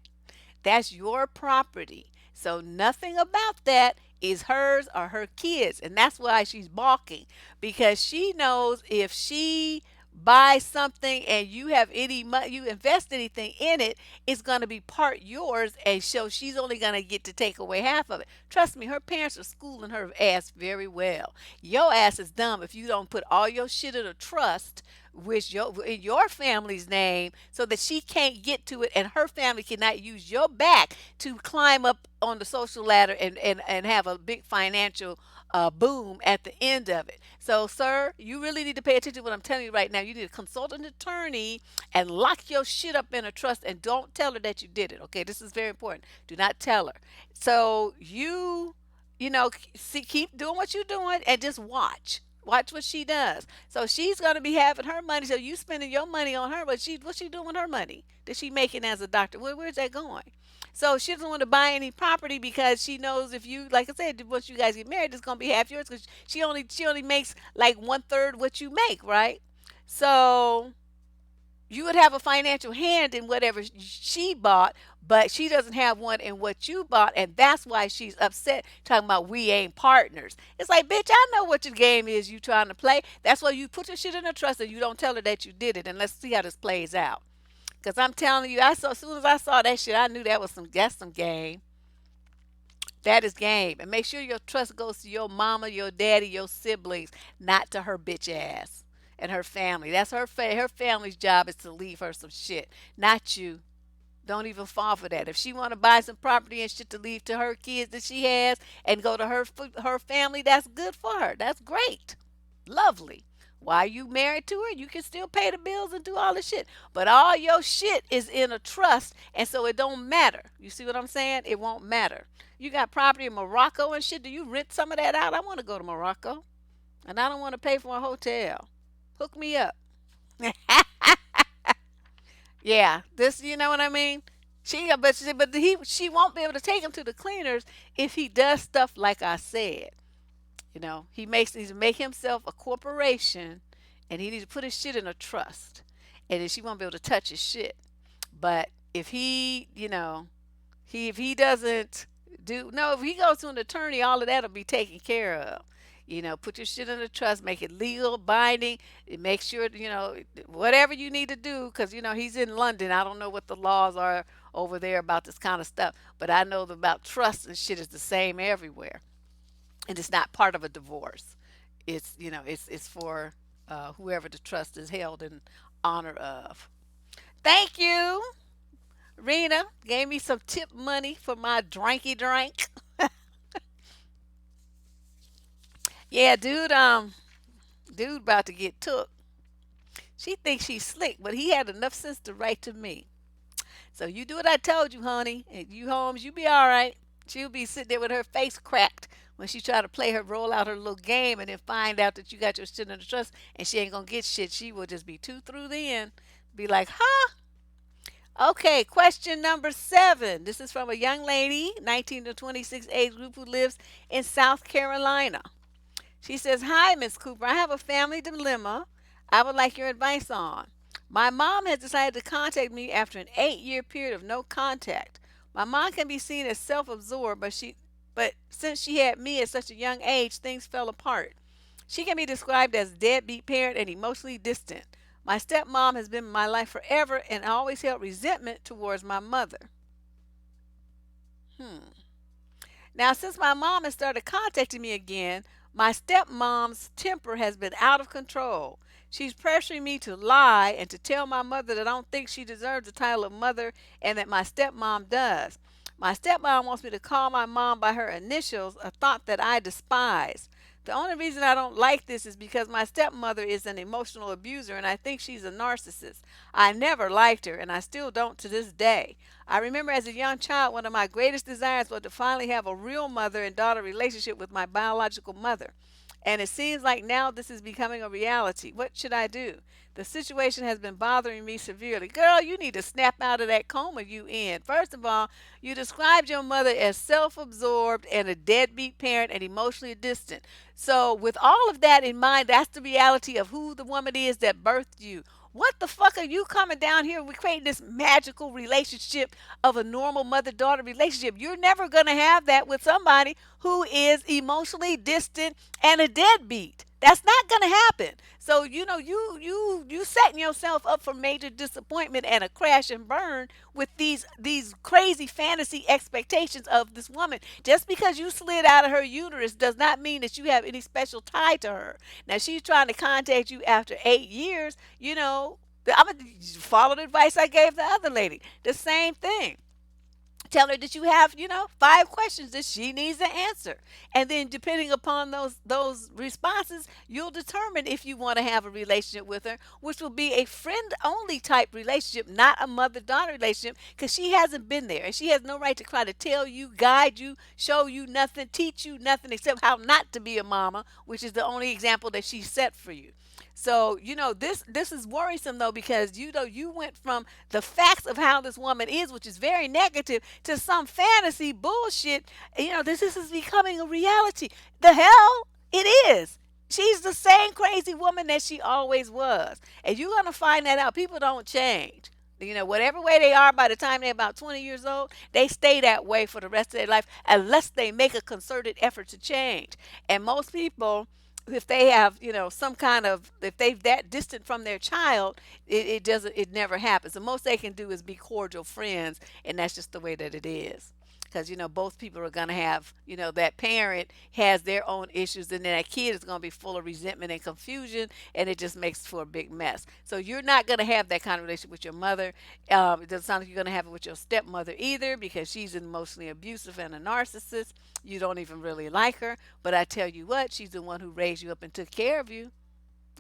That's your property. So nothing about that is hers or her kids. And that's why she's balking. Because she knows if she buys something and you have any money, you invest anything in it, it's going to be part yours. And so she's only going to get to take away half of it. Trust me, her parents are schooling her ass very well. Your ass is dumb if you don't put all your shit in a trust with in your family's name so that she can't get to it and her family cannot use your back to climb up on the social ladder and have a big financial boom at the end of it. So, sir, you really need to pay attention to what I'm telling you right now. You need to consult an attorney and lock your shit up in a trust and don't tell her that you did it. Okay, this is very important. Do not tell her. So see, keep doing what you're doing and just watch. Watch what she does. So she's gonna be having her money. So you spending your money on her, but what's she doing with her money that she making as a doctor? Where's that going? So she doesn't want to buy any property because she knows if you, like I said, once you guys get married, it's gonna be half yours because she only makes like 1/3 what you make, right? So you would have a financial hand in whatever she bought, but she doesn't have one in what you bought, and that's why she's upset, talking about we ain't partners. It's like, bitch, I know what your game is you trying to play. That's why you put your shit in a trust and you don't tell her that you did it, and let's see how this plays out. Because I'm telling you, as soon as I saw that shit, I knew that's some game. That is game. And make sure your trust goes to your mama, your daddy, your siblings, not to her bitch ass. and her family. That's her family's job is to leave her some shit, not you. Don't even fall for that. If she want to buy some property and shit to leave to her kids that she has and go to her family, that's good for her. That's great. Lovely. While you married to her, you can still pay the bills and do all the shit. But all your shit is in a trust, and so it don't matter. You see what I'm saying? It won't matter. You got property in Morocco and shit. Do you rent some of that out? I want to go to Morocco, and I don't want to pay for a hotel. Hook me up. Yeah, this, you know what I mean? She won't be able to take him to the cleaners if he does stuff like I said. You know, needs to make himself a corporation, and he needs to put his shit in a trust, and then she won't be able to touch his shit. But if he, if he doesn't do no, if he goes to an attorney, all of that'll be taken care of. Put your shit in a trust, make it legal, binding, and make sure whatever you need to do, because he's in London. I don't know what the laws are over there about this kind of stuff, but I know about trust and shit is the same everywhere, and it's not part of a divorce. It's for whoever the trust is held in honor of. Thank you. Rena gave me some tip money for my drinky drink. Yeah, dude about to get took. She thinks she's slick, but he had enough sense to write to me. So you do what I told you, honey, and you Holmes, you be all right. She'll be sitting there with her face cracked when she try to play her roll out her little game and then find out that you got your shit in the trust and she ain't gonna get shit. She will just be too through then. Be like, huh? Okay, question number 7. This is from a young lady, 19 to 26 age group, who lives in South Carolina. She says, "Hi, Miss Cooper. I have a family dilemma I would like your advice on. My mom has decided to contact me after an 8-year period of no contact. My mom can be seen as self-absorbed, but since she had me at such a young age, things fell apart. She can be described as a deadbeat parent and emotionally distant. My stepmom has been in my life forever and always held resentment towards my mother." Hmm. Now, since my mom has started contacting me again, my stepmom's temper has been out of control. She's pressuring me to lie and to tell my mother that I don't think she deserves the title of mother and that my stepmom does. My stepmom wants me to call my mom by her initials, a thought that I despise. The only reason I don't like this is because my stepmother is an emotional abuser and I think she's a narcissist. I never liked her and I still don't to this day. I remember as a young child, one of my greatest desires was to finally have a real mother and daughter relationship with my biological mother. And it seems like now this is becoming a reality. What should I do? The situation has been bothering me severely. Girl, you need to snap out of that coma you in. First of all, you described your mother as self-absorbed and a deadbeat parent and emotionally distant. So with all of that in mind, that's the reality of who the woman is that birthed you. What the fuck are you coming down here and creating this magical relationship of a normal mother daughter relationship? You're never going to have that with somebody who is emotionally distant and a deadbeat. That's not going to happen. So you setting yourself up for major disappointment and a crash and burn with these crazy fantasy expectations of this woman. Just because you slid out of her uterus does not mean that you have any special tie to her. Now she's trying to contact you after 8 years. I'm gonna follow the advice I gave the other lady. The same thing. Tell her that you have 5 questions that she needs to answer, and then depending upon those responses, you'll determine if you want to have a relationship with her, which will be a friend only type relationship, not a mother daughter relationship, because she hasn't been there and she has no right to try to tell you, guide you, show you nothing, teach you nothing except how not to be a mama, which is the only example that she set for you. So this is worrisome though, because you went from the facts of how this woman is, which is very negative, to some fantasy bullshit. This is becoming a reality. The hell it is. She's the same crazy woman that she always was, and you're gonna find that out. People don't change. Whatever way they are by the time they're about 20 years old, they stay that way for the rest of their life unless they make a concerted effort to change. And most people, if they have some kind of, if they're that distant from their child, it never happens. The most they can do is be cordial friends, and that's just the way that it is. because both people are going to have, that parent has their own issues, and then that kid is going to be full of resentment and confusion, and it just makes for a big mess. So you're not going to have that kind of relationship with your mother. It doesn't sound like you're going to have it with your stepmother either, because she's emotionally abusive and a narcissist. You don't even really like her, but I tell you what, she's the one who raised you up and took care of you.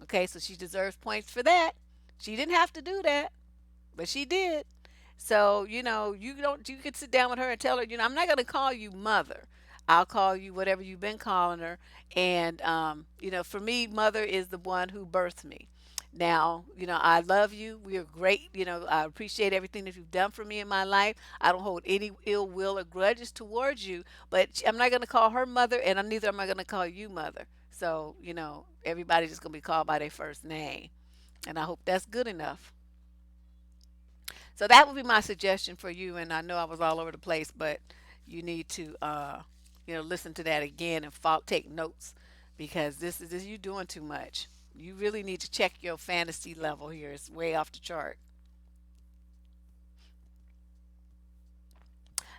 Okay, so she deserves points for that. She didn't have to do that, but she did. So, you could sit down with her and tell her, I'm not going to call you mother. I'll call you whatever you've been calling her. And, for me, mother is the one who birthed me. Now, I love you. We are great. I appreciate everything that you've done for me in my life. I don't hold any ill will or grudges towards you, but I'm not going to call her mother, and neither am I going to call you mother. So, everybody's just going to be called by their first name. And I hope that's good enough. So that would be my suggestion for you. And I know I was all over the place, but you need to, listen to that again and take notes, because this you doing too much. You really need to check your fantasy level here. It's way off the chart.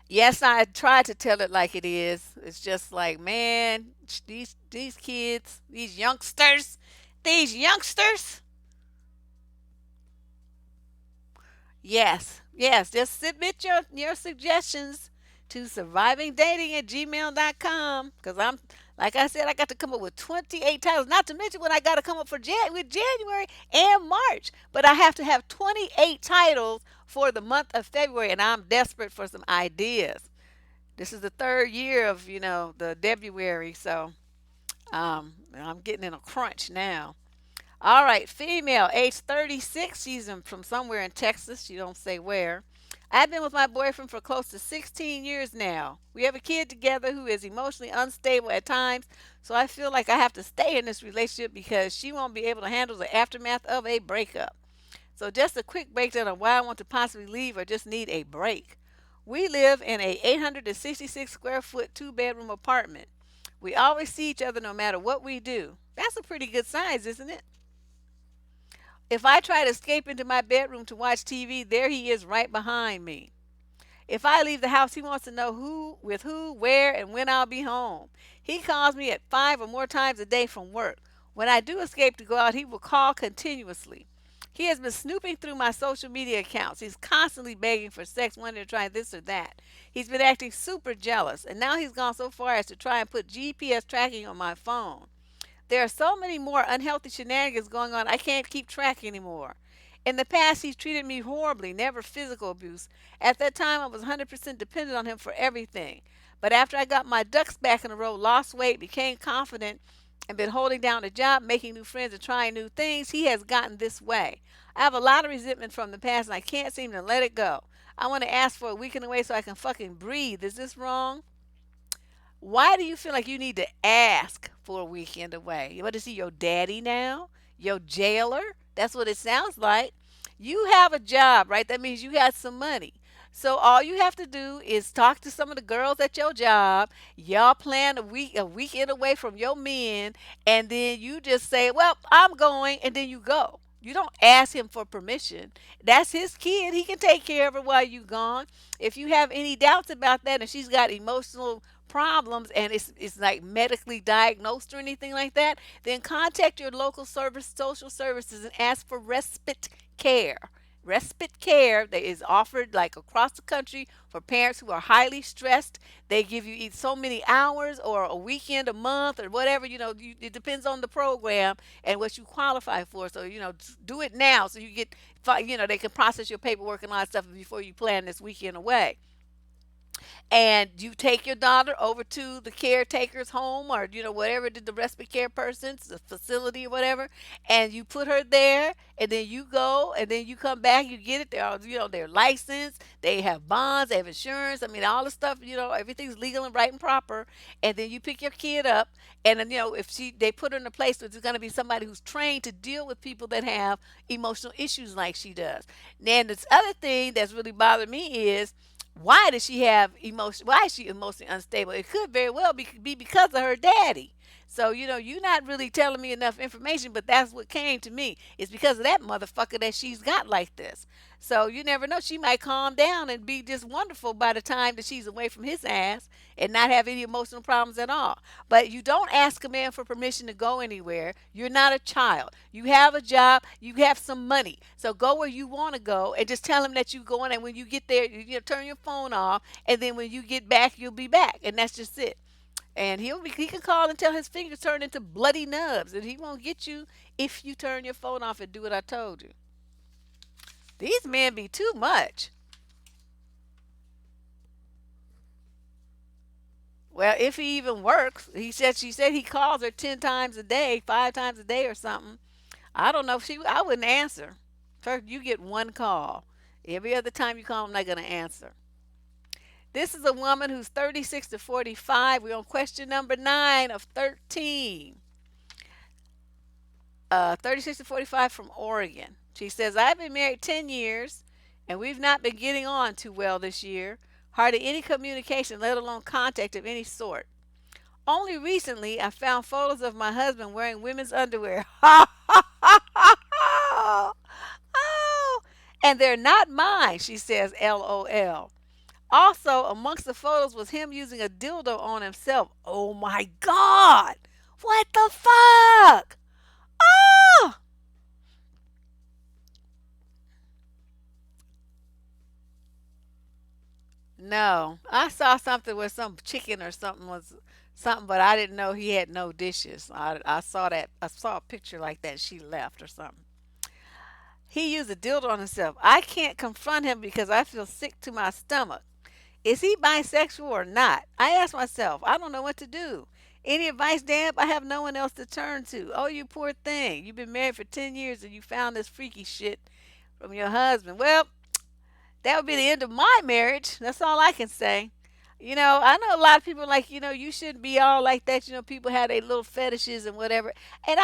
Yes, I tried to tell it like it is. It's just like, man, these kids, these youngsters. Yes, yes. Just submit your suggestions to survivingdating at gmail.com, because like I said, I got to come up with 28 titles, not to mention what I got to come up with January and March. But I have to have 28 titles for the month of February, and I'm desperate for some ideas. This is the third year of, the February, so I'm getting in a crunch now. All right, female, age 36. She's from somewhere in Texas. She don't say where. I've been with my boyfriend for close to 16 years now. We have a kid together who is emotionally unstable at times, so I feel like I have to stay in this relationship because she won't be able to handle the aftermath of a breakup. So just a quick breakdown of why I want to possibly leave or just need a break. We live in a 866 square foot two-bedroom apartment. We always see each other no matter what we do. That's a pretty good size, isn't it? If I try to escape into my bedroom to watch TV, there he is right behind me. If I leave the house, he wants to know who, where, and when I'll be home. He calls me at 5 or more times a day from work. When I do escape to go out, he will call continuously. He has been snooping through my social media accounts. He's constantly begging for sex, wanting to try this or that. He's been acting super jealous, and now he's gone so far as to try and put GPS tracking on my phone. There are so many more unhealthy shenanigans going on, I can't keep track anymore. In the past, he's treated me horribly, never physical abuse. At that time, I was 100% dependent on him for everything. But after I got my ducks back in a row, lost weight, became confident, and been holding down a job, making new friends, and trying new things, he has gotten this way. I have a lot of resentment from the past, and I can't seem to let it go. I want to ask for a weekend away so I can fucking breathe. Is this wrong? Why do you feel like you need to ask for a weekend away? What is he, your daddy now? Your jailer? That's what it sounds like. You have a job, right? That means you got some money. So all you have to do is talk to some of the girls at your job. Y'all plan a weekend away from your men, and then you just say, "Well, I'm going," and then you go. You don't ask him for permission. That's his kid. He can take care of her while you gone. If you have any doubts about that, and she's got emotional problems and it's like medically diagnosed or anything like that, then contact your local social services and ask for respite care. Respite care that is offered like across the country for parents who are highly stressed. They give you either so many hours or a weekend, a month, or whatever. It depends on the program and what you qualify for. So do it now so you get, they can process your paperwork and all that stuff before you plan this weekend away. And you take your daughter over to the caretaker's home, or whatever, the respite care person's the facility or whatever, and you put her there, and then you go, and then you come back, you get it. They're licensed, they have bonds, they have insurance. I mean, all the stuff, everything's legal and right and proper. And then you pick your kid up, and then if they put her in a place where there's going to be somebody who's trained to deal with people that have emotional issues like she does. Then this other thing that's really bothered me is, why is she emotionally unstable? It could very well be because of her daddy. So, you're not really telling me enough information, but that's what came to me. It's because of that motherfucker that she's got like this. So you never know. She might calm down and be just wonderful by the time that she's away from his ass and not have any emotional problems at all. But you don't ask a man for permission to go anywhere. You're not a child. You have a job. You have some money. So go where you want to go and just tell him that you're going. And when you get there, turn your phone off. And then when you get back, you'll be back. And that's just it. And he can call until his fingers turn into bloody nubs. And he won't get you if you turn your phone off and do what I told you. These men be too much. Well, if he even works, she said he calls her 10 times a day, 5 times a day or something. I don't know if I wouldn't answer. First, you get one call. Every other time you call, I'm not going to answer. This is a woman who's 36 to 45. We're on question number 9 of 13. 36 to 45 from Oregon. She says, I've been married 10 years and we've not been getting on too well this year. Hardly any communication, let alone contact of any sort. Only recently, I found photos of my husband wearing women's underwear. Oh, and they're not mine, she says, LOL. Also, amongst the photos was him using a dildo on himself. Oh my God! What the fuck? Oh! No, I saw something where some chicken or something was something, but I didn't know he had no dishes. I saw that. I saw a picture like that. She left or something. He used a dildo on himself. I can't confront him because I feel sick to my stomach. Is he bisexual or not? I ask myself. I don't know what to do. Any advice, Deb? I have no one else to turn to. Oh, you poor thing. You've been married for 10 years and you found this freaky shit from your husband. Well, that would be the end of my marriage. That's all I can say. I know a lot of people like, you shouldn't be all like that. People have their little fetishes and whatever. And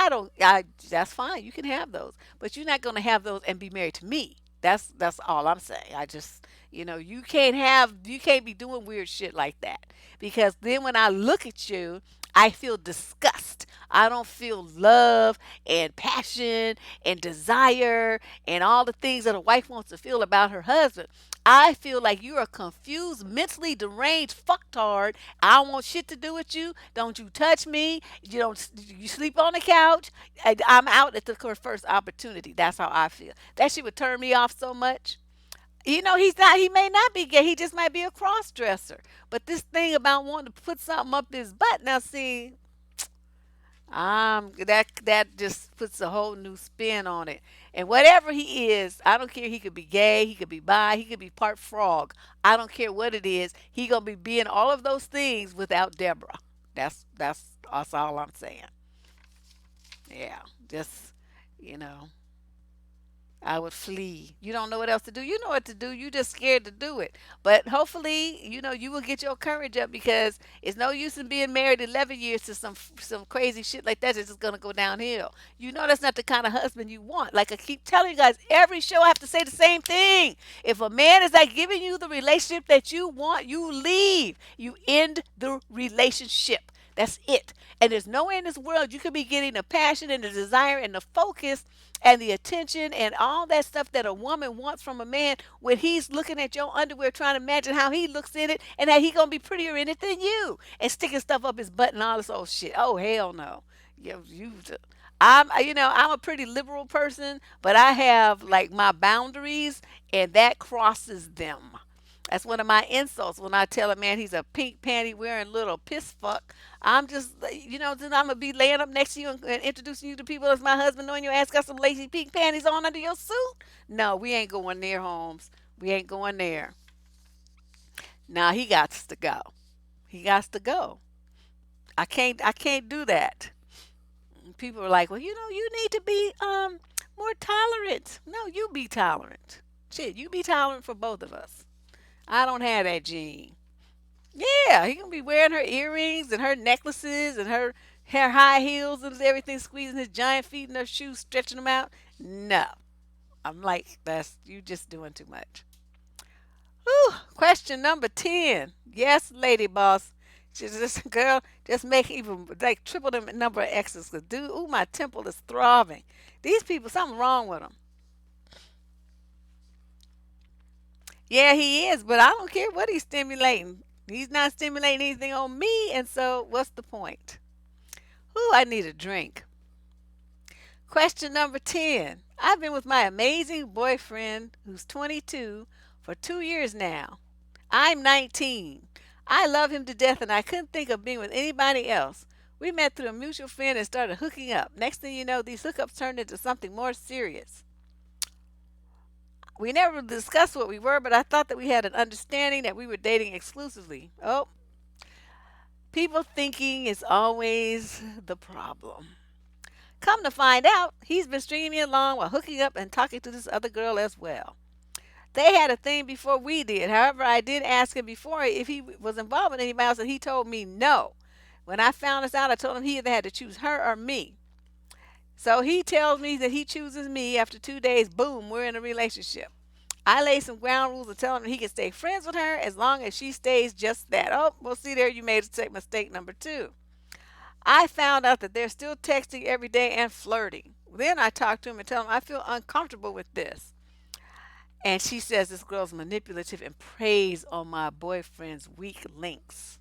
that's fine. You can have those. But you're not going to have those and be married to me. That's all I'm saying. I just, you can't be doing weird shit like that. Because then when I look at you, I feel disgust. I don't feel love and passion and desire and all the things that a wife wants to feel about her husband. I feel like you're a confused, mentally deranged fucktard. I don't want shit to do with you. Don't you touch me. You sleep on the couch. I'm out at the first opportunity. That's how I feel. That shit would turn me off so much. He may not be gay. He just might be a cross dresser. But this thing about wanting to put something up his butt, now see, that just puts a whole new spin on it. And whatever he is, I don't care. He could be gay, he could be bi, he could be part frog. I don't care what it is. He gonna be being all of those things without Deborah. That's all I'm saying. Yeah, just you know. I would flee. You don't know what else to do. You know what to do. You just scared to do it. But hopefully, you will get your courage up because it's no use in being married 11 years to some crazy shit like that. It's just gonna go downhill. That's not the kind of husband you want. Like I keep telling you guys, every show I have to say the same thing. If a man is not giving you the relationship that you want, you leave. You end the relationship. That's it. And there's no way in this world you could be getting the passion and the desire and the focus and the attention and all that stuff that a woman wants from a man when he's looking at your underwear trying to imagine how he looks in it and how he gonna be prettier in it than you and sticking stuff up his butt and all this old shit. Oh hell no. I'm a pretty liberal person, but I have like my boundaries and that crosses them. That's one of my insults when I tell a man he's a pink panty wearing little piss fuck. I'm just, then I'm gonna be laying up next to you and introducing you to people as my husband, knowing your ass got some lazy pink panties on under your suit. No, we ain't going there, Holmes. We ain't going there. Now he got to go. He got to go. I can't do that. People are like, well, you need to be more tolerant. No, you be tolerant. Shit, you be tolerant for both of us. I don't have that gene. Yeah, he gonna be wearing her earrings and her necklaces and her high heels and everything, squeezing his giant feet in her shoes, stretching them out. No, I'm like, that's you just doing too much. Whew. Question number 10. Yes, lady boss. Just girl, just make even like triple the number of exes. Cause dude, ooh, my temple is throbbing. These people, something wrong with them. Yeah, he is, but I don't care what he's stimulating. He's not stimulating anything on me, and so what's the point? Ooh, I need a drink. Question number 10. I've been with my amazing boyfriend, who's 22, for 2 years now. I'm 19. I love him to death and I couldn't think of being with anybody else. We met through a mutual friend and started hooking up. Next thing you know, these hookups turned into something more serious. We never discussed what we were, but I thought that we had an understanding that we were dating exclusively. Oh, people thinking is always the problem. Come to find out, he's been stringing me along while hooking up and talking to this other girl as well. They had a thing before we did. However, I did ask him before if he was involved with anybody else, and he told me no. When I found this out, I told him he either had to choose her or me. So he tells me that he chooses me. After 2 days, boom, we're in a relationship. I lay some ground rules and tell him that he can stay friends with her as long as she stays just that. Oh, well, see there, you made mistake number two. I found out that they're still texting every day and flirting. Then I talked to him and tell him I feel uncomfortable with this. And she says this girl's manipulative and preys on my boyfriend's weak links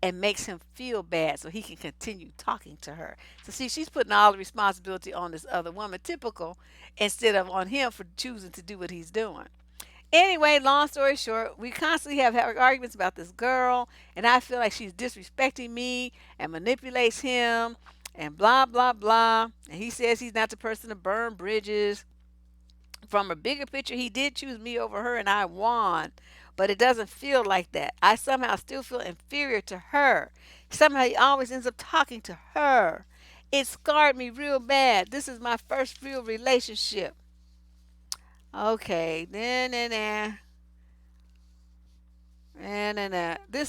and makes him feel bad so he can continue talking to her. So see, she's putting all the responsibility on this other woman, typical, instead of on him for choosing to do what he's doing. Anyway, long story short, we constantly have arguments about this girl, and I feel like she's disrespecting me and manipulates him and blah, blah, blah. And he says he's not the person to burn bridges. From a bigger picture, he did choose me over her and I won. But it doesn't feel like that. I somehow still feel inferior to her. Somehow he always ends up talking to her. It scarred me real bad. This is my first real relationship. Okay, this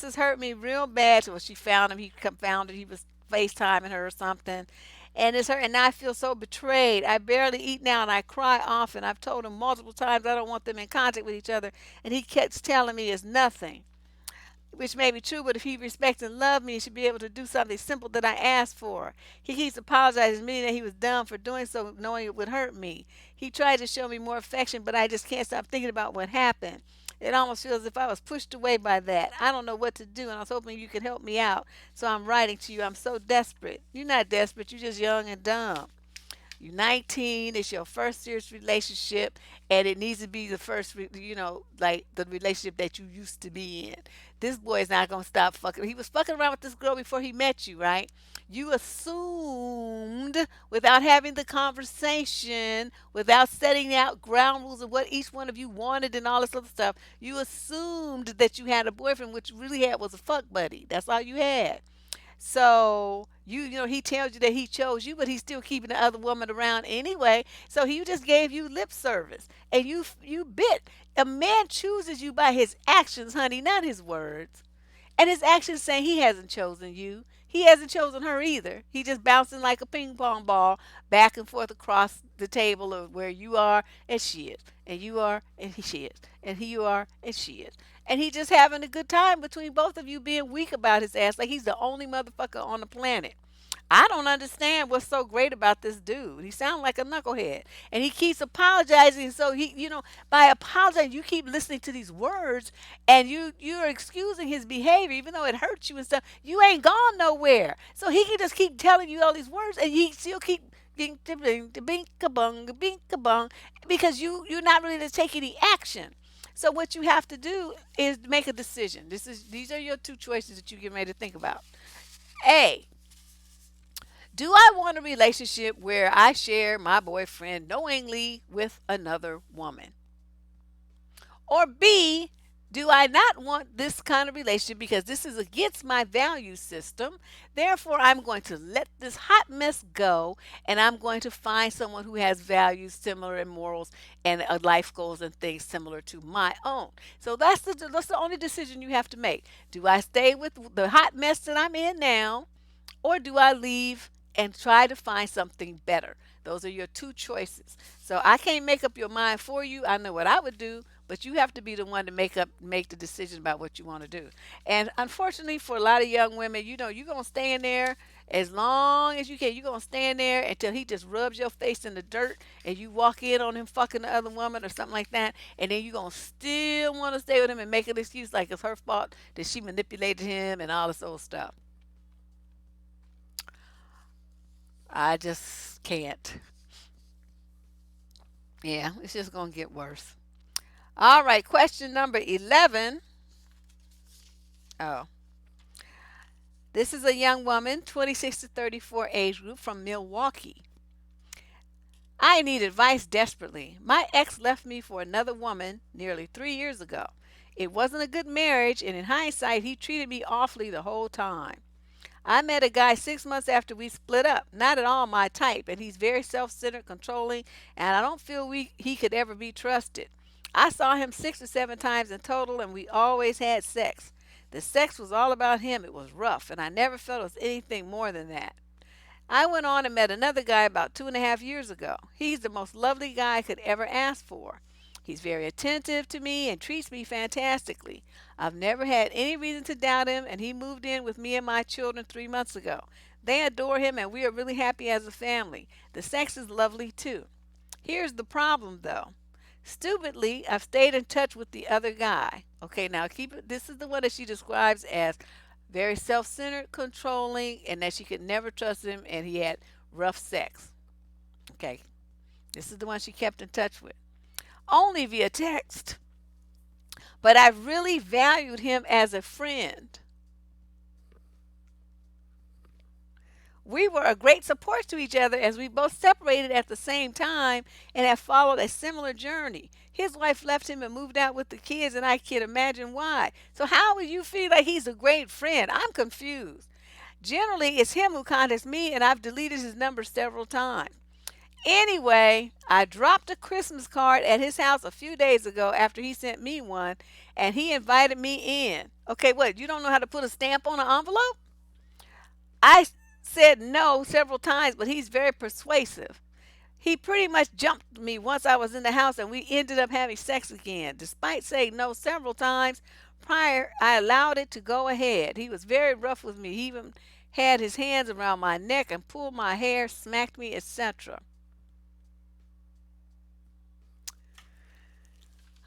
has hurt me real bad. So when she found him, he found that he was FaceTiming her or something. And it's her, and now I feel so betrayed. I barely eat now, and I cry often. I've told him multiple times I don't want them in contact with each other, and he keeps telling me it's nothing, which may be true, but if he respects and loves me, he should be able to do something simple that I asked for. He keeps apologizing, meaning that he was dumb for doing so, knowing it would hurt me. He tried to show me more affection, but I just can't stop thinking about what happened. It almost feels as if I was pushed away by that. I don't know what to do, and I was hoping you could help me out. So I'm writing to you. I'm so desperate. You're not desperate. You're just young and dumb. You're 19. It's your first serious relationship, and it needs to be the first, like the relationship that you used to be in. This boy is not gonna stop fucking. He was fucking around with this girl before he met you, right? You assumed without having the conversation, without setting out ground rules of what each one of you wanted and all this other stuff. You assumed that you had a boyfriend, which really had was a fuck buddy. That's all you had. So he tells you that he chose you, but he's still keeping the other woman around anyway. So he just gave you lip service, and you bit. A man chooses you by his actions, honey, not his words. And his actions saying he hasn't chosen you. He hasn't chosen her either. He just bouncing like a ping pong ball back and forth across the table of where you are and she is, and you are and she is, and you are and she is. And he just having a good time between both of you being weak about his ass like he's the only motherfucker on the planet. I don't understand what's so great about this dude. He sounds like a knucklehead. And he keeps apologizing. So by apologizing, you keep listening to these words and you're excusing his behavior, even though it hurts you and stuff. You ain't gone nowhere. So he can just keep telling you all these words and he still keep bing bing bing bung bing bung because you're not really to take any action. So what you have to do is make a decision. These are your two choices that you get ready to think about. A, do I want a relationship where I share my boyfriend knowingly with another woman? Or B, do I not want this kind of relationship because this is against my value system? Therefore, I'm going to let this hot mess go and I'm going to find someone who has values similar in morals and life goals and things similar to my own. So that's the only decision you have to make. Do I stay with the hot mess that I'm in now or do I leave and try to find something better. Those are your two choices. So I can't make up your mind for you. I know what I would do, but you have to be the one to make the decision about what you want to do. And unfortunately for a lot of young women, you're gonna stay in there as long as you can. You're gonna stand there until he just rubs your face in the dirt and you walk in on him fucking the other woman or something like that, and then you're gonna still want to stay with him and make an excuse like it's her fault that she manipulated him and all this old stuff. I just can't. Yeah, it's just gonna get worse. All right, question number 11. Oh, this is a young woman, 26 to 34 age group from Milwaukee. I need advice desperately. My ex left me for another woman nearly 3 years ago. It wasn't a good marriage, and in hindsight, he treated me awfully the whole time. I met a guy 6 months after we split up. Not at all my type, and he's very self centered, controlling, and I don't feel he could ever be trusted. I saw him 6 or 7 times in total, and we always had sex. The sex was all about him. It was rough, and I never felt it was anything more than that. I went on and met another guy about 2.5 years ago. He's the most lovely guy I could ever ask for. He's very attentive to me and treats me fantastically. I've never had any reason to doubt him, and he moved in with me and my children 3 months ago. They adore him, and we are really happy as a family. The sex is lovely too. Here's the problem, though. Stupidly, I've stayed in touch with the other guy. Okay, now keep it. This is the one that she describes as very self centered, controlling, and that she could never trust him, and he had rough sex. Okay, this is the one she kept in touch with. Only via text. But I really valued him as a friend. We were a great support to each other as we both separated at the same time and have followed a similar journey. His wife left him and moved out with the kids, and I can't imagine why. So, how would you feel like he's a great friend? I'm confused. Generally, it's him who contacts me, and I've deleted his number several times. Anyway, I dropped a Christmas card at his house a few days ago after he sent me one, and he invited me in. Okay, what? You don't know how to put a stamp on an envelope? I said no several times, but he's very persuasive. He pretty much jumped me once I was in the house, and we ended up having sex again. Despite saying no several times prior, I allowed it to go ahead. He was very rough with me. He even had his hands around my neck and pulled my hair, smacked me, etc.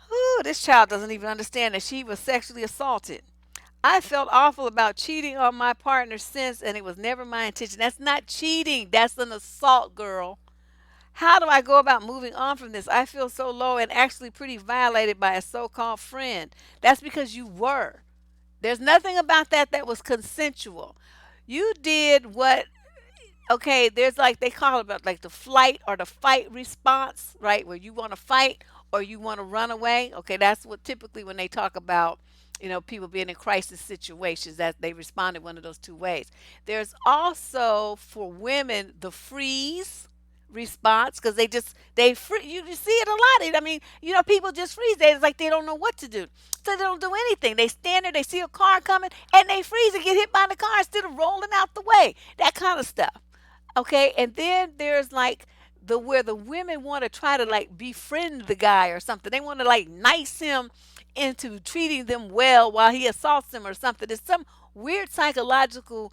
Whew, this child doesn't even understand that she was sexually assaulted. I felt awful about cheating on my partner since, and it was never my intention. That's not cheating. That's an assault, girl. How do I go about moving on from this? I feel so low and actually pretty violated by a so called friend. That's because you were. There's nothing about that was consensual. You did what, okay, there's like, they call it about like the flight or the fight response, right? Where you want to fight or you want to run away. Okay, that's what typically when they talk about, people being in crisis situations, that they respond in one of those two ways. There's also for women the freeze response, because they free. You see it a lot. I mean, people just freeze. It's like they don't know what to do, so they don't do anything. They stand there, they see a car coming, and they freeze and get hit by the car instead of rolling out the way. That kind of stuff. Okay, and then there's like the where the women want to try to like befriend the guy or something. They want to like nice him into treating them well while he assaults them or something. It's some weird psychological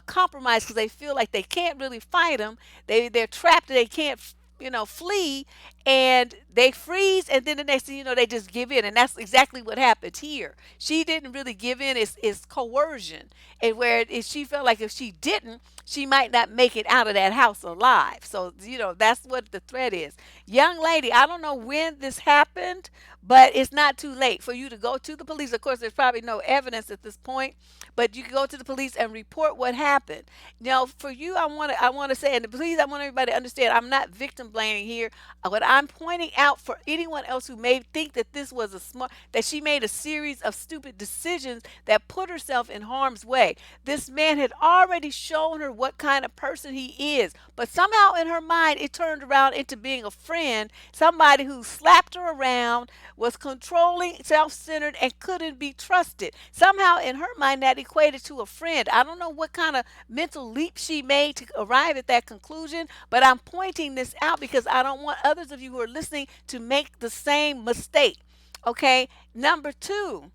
compromise because they feel like they can't really fight him. They're trapped. They can't flee, and they freeze, and then the next thing you know, they just give in, and that's exactly what happened here. She didn't really give in. It's coercion, and where if she felt like if she didn't, she might not make it out of that house alive. So that's what the threat is. Young lady, I don't know when this happened, but it's not too late for you to go to the police. Of course, there's probably no evidence at this point, but you can go to the police and report what happened. For you, I want to say, and please, I want everybody to understand, I'm not victim victim blaming here. What I'm pointing out for anyone else who may think that this was a smart, that she made a series of stupid decisions that put herself in harm's way. This man had already shown her what kind of person he is, but somehow in her mind it turned around into being a friend, somebody who slapped her around, was controlling, self-centered, and couldn't be trusted. Somehow in her mind that equated to a friend. I don't know what kind of mental leap she made to arrive at that conclusion, but I'm pointing this out because I don't want others of you who are listening to make the same mistake. Okay, number two,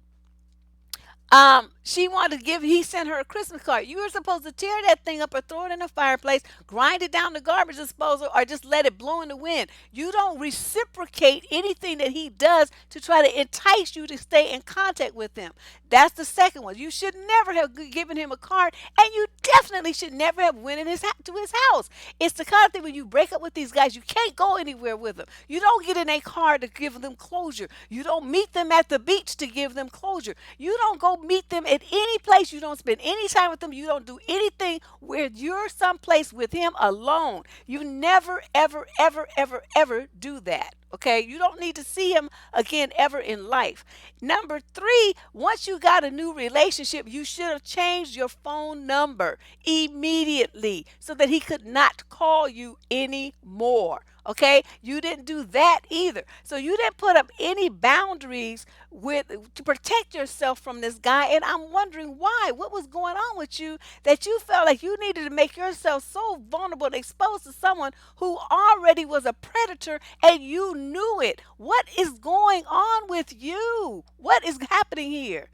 she wanted to give, he sent her a Christmas card. You were supposed to tear that thing up or throw it in the fireplace, grind it down the garbage disposal, or just let it blow in the wind. You don't reciprocate anything that he does to try to entice you to stay in contact with him. That's the second one. You should never have given him a card, and you definitely should never have went in to his house. It's the kind of thing when you break up with these guys, you can't go anywhere with them. You don't get in a car to give them closure. You don't meet them at the beach to give them closure. You don't go meet them at any place. You don't spend any time with them. You don't do anything where you're someplace with him alone. You never, ever, ever, ever, ever do that. Okay, you don't need to see him again ever in life. Number three, once you got a new relationship, you should have changed your phone number immediately so that he could not call you anymore. Okay, you didn't do that either. So you didn't put up any boundaries with to protect yourself from this guy. And I'm wondering why. What was going on with you that you felt like you needed to make yourself so vulnerable and exposed to someone who already was a predator and you knew it? What is going on with you? What is happening here?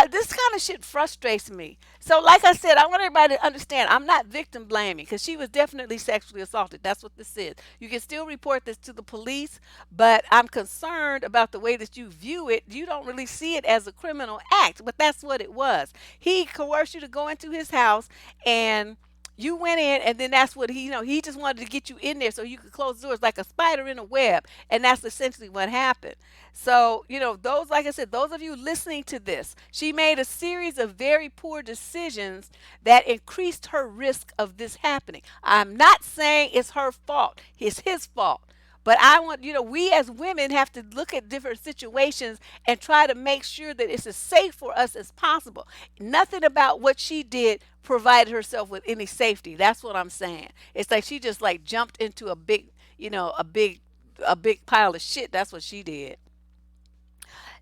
This kind of shit frustrates me. So, like I said, I want everybody to understand I'm not victim blaming because she was definitely sexually assaulted. That's what this is. You can still report this to the police, but I'm concerned about the way that you view it. You don't really see it as a criminal act, but that's what it was. He coerced you to go into his house and you went in, and then that's what he, he just wanted to get you in there so you could close the doors like a spider in a web. And that's essentially what happened. So, those, like I said, those of you listening to this, she made a series of very poor decisions that increased her risk of this happening. I'm not saying it's her fault, it's his fault. But I want, we as women have to look at different situations and try to make sure that it's as safe for us as possible. Nothing about what she did provided herself with any safety. That's what I'm saying. It's like she just like jumped into a big, a big pile of shit. That's what she did.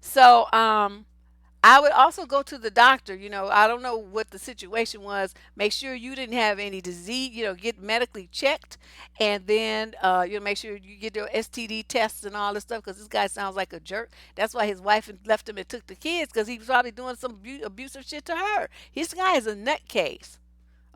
So, I would also go to the doctor. I don't know what the situation was. Make sure you didn't have any disease, get medically checked. And then, make sure you get your STD tests and all this stuff because this guy sounds like a jerk. That's why his wife left him and took the kids because he was probably doing some abusive shit to her. This guy is a nutcase.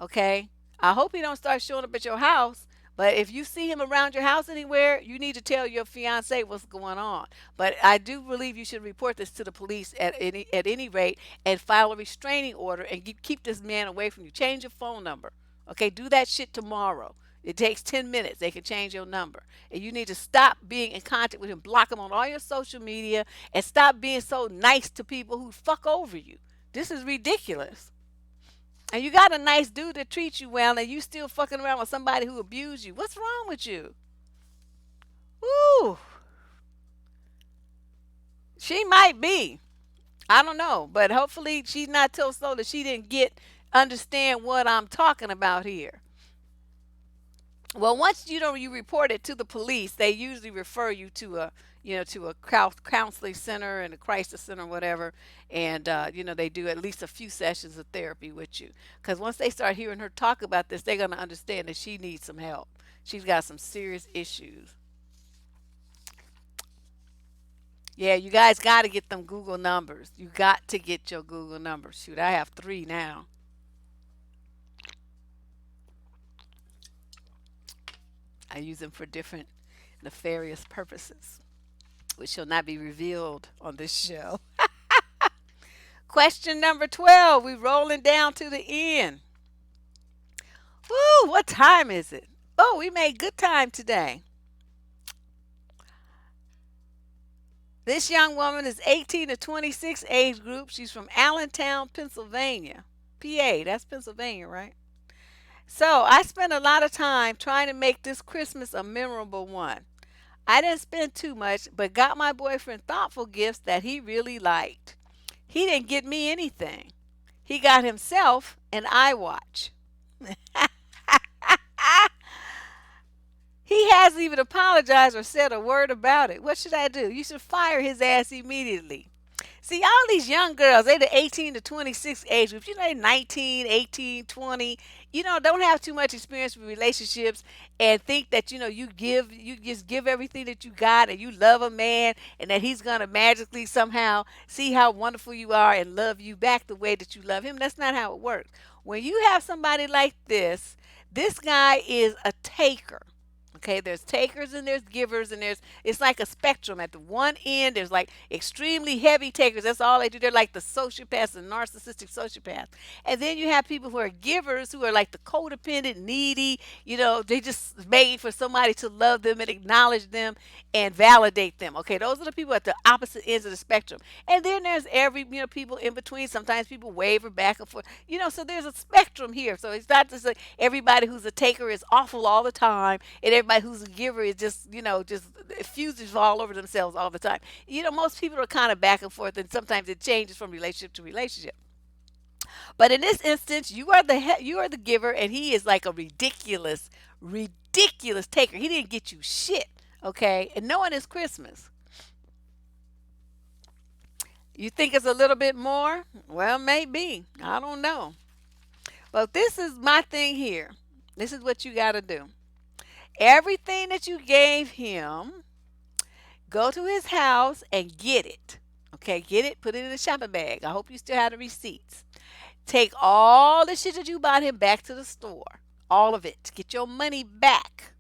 Okay? I hope he don't start showing up at your house. But if you see him around your house anywhere, you need to tell your fiance what's going on. But I do believe you should report this to the police at any rate and file a restraining order and keep this man away from you. Change your phone number. Okay, do that shit tomorrow. It takes 10 minutes. They can change your number. And you need to stop being in contact with him. Block him on all your social media and stop being so nice to people who fuck over you. This is ridiculous. And you got a nice dude that treats you well, and you still fucking around with somebody who abused you. What's wrong with you? Ooh, she might be. I don't know, but hopefully she's not so slow that she didn't understand what I'm talking about here. Well, once you report it to the police, they usually refer you to a counseling center and a crisis center, whatever, and they do at least a few sessions of therapy with you. Because once they start hearing her talk about this, they're gonna understand that she needs some help. She's got some serious issues. Yeah, you guys got to get them Google numbers. You got to get your Google numbers. Shoot, I have three now. I use them for different nefarious purposes, which shall not be revealed on this show. Question number 12. We rolling down to the end. Woo, what time is it? Oh, we made good time today. This young woman is 18 to 26 age group. She's from Allentown, Pennsylvania. PA, that's Pennsylvania, right? So I spent a lot of time trying to make this Christmas a memorable one. I didn't spend too much, but got my boyfriend thoughtful gifts that he really liked. He didn't get me anything. He got himself an iWatch. He hasn't even apologized or said a word about it. What should I do? You should fire his ass immediately. See, all these young girls, they the 18 to 26 age group. You know, they 19, 18, 20. You know, don't have too much experience with relationships and think that, you just give everything that you got and you love a man and that he's going to magically somehow see how wonderful you are and love you back the way that you love him. That's not how it works. When you have somebody like this guy is a taker. Okay, there's takers and there's givers, and it's like a spectrum. At the one end, there's like extremely heavy takers. That's all they do. They're like the sociopaths and narcissistic sociopaths. And then you have people who are givers, who are like the codependent, needy. They just made for somebody to love them and acknowledge them and validate them. Okay, those are the people at the opposite ends of the spectrum. And then there's people in between. Sometimes people waver back and forth. So there's a spectrum here. So it's not just like everybody who's a taker is awful all the time, and everybody who's a giver is just fuses all over themselves all the time. Most people are kind of back and forth, and sometimes it changes from relationship to relationship. But in this instance, you are the giver, and he is like a ridiculous taker. He didn't get you shit, okay? And knowing it's Christmas, you think it's a little bit more? Well, maybe. I don't know. But this is my thing here. This is what you got to do. Everything that you gave him, go to his house and get it. Okay, get it, put it in a shopping bag. I hope you still have the receipts. Take all the shit that you bought him back to the store. All of it. Get your money back.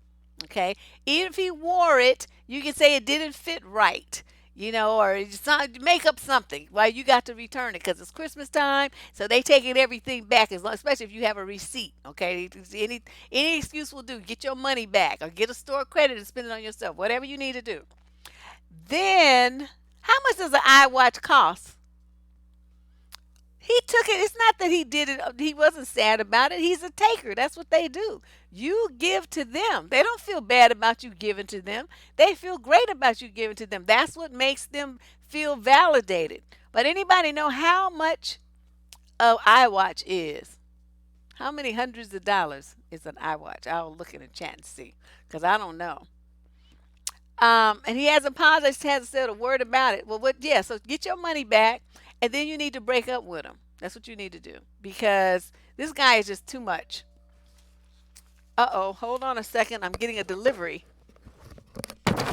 Okay? Even if he wore it, you can say it didn't fit right. Or just make up something while you got to return it because it's Christmas time, so they taking everything back especially if you have a receipt. Okay, any excuse will do. Get your money back or get a store credit and spend it on yourself. Whatever you need to do. Then, how much does an iWatch cost? He took it. It's not that he did it. He wasn't sad about it. He's a taker. That's what they do. You give to them. They don't feel bad about you giving to them. They feel great about you giving to them. That's what makes them feel validated. But anybody know how much a iWatch is? How many hundreds of dollars is an iWatch? I'll look in the chat and see, because I don't know. And he hasn't apologized, hasn't said a word about it. Well, what? Yeah. So get your money back, and then you need to break up with him. That's what you need to do because this guy is just too much. Uh-oh, hold on a second. I'm getting a delivery. Coming.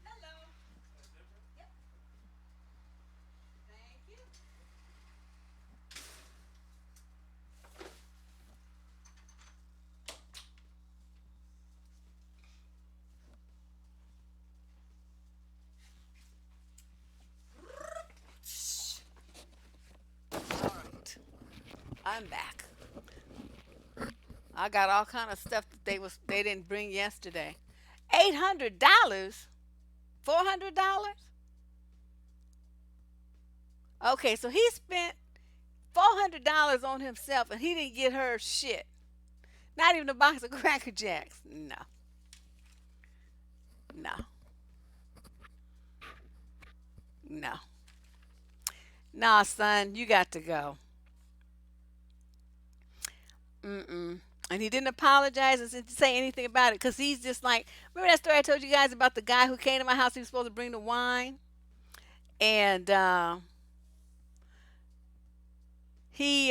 Hello. Yep. Thank you. All right. I'm back. I got all kind of stuff that they didn't bring yesterday. $800? $400? Okay, so he spent $400 on himself and he didn't get her shit. Not even a box of Cracker Jacks. No, no, no. Nah, son, you got to go. Mm-mm. And he didn't apologize and didn't say anything about it because he's just like, remember that story I told you guys about the guy who came to my house? He was supposed to bring the wine, and he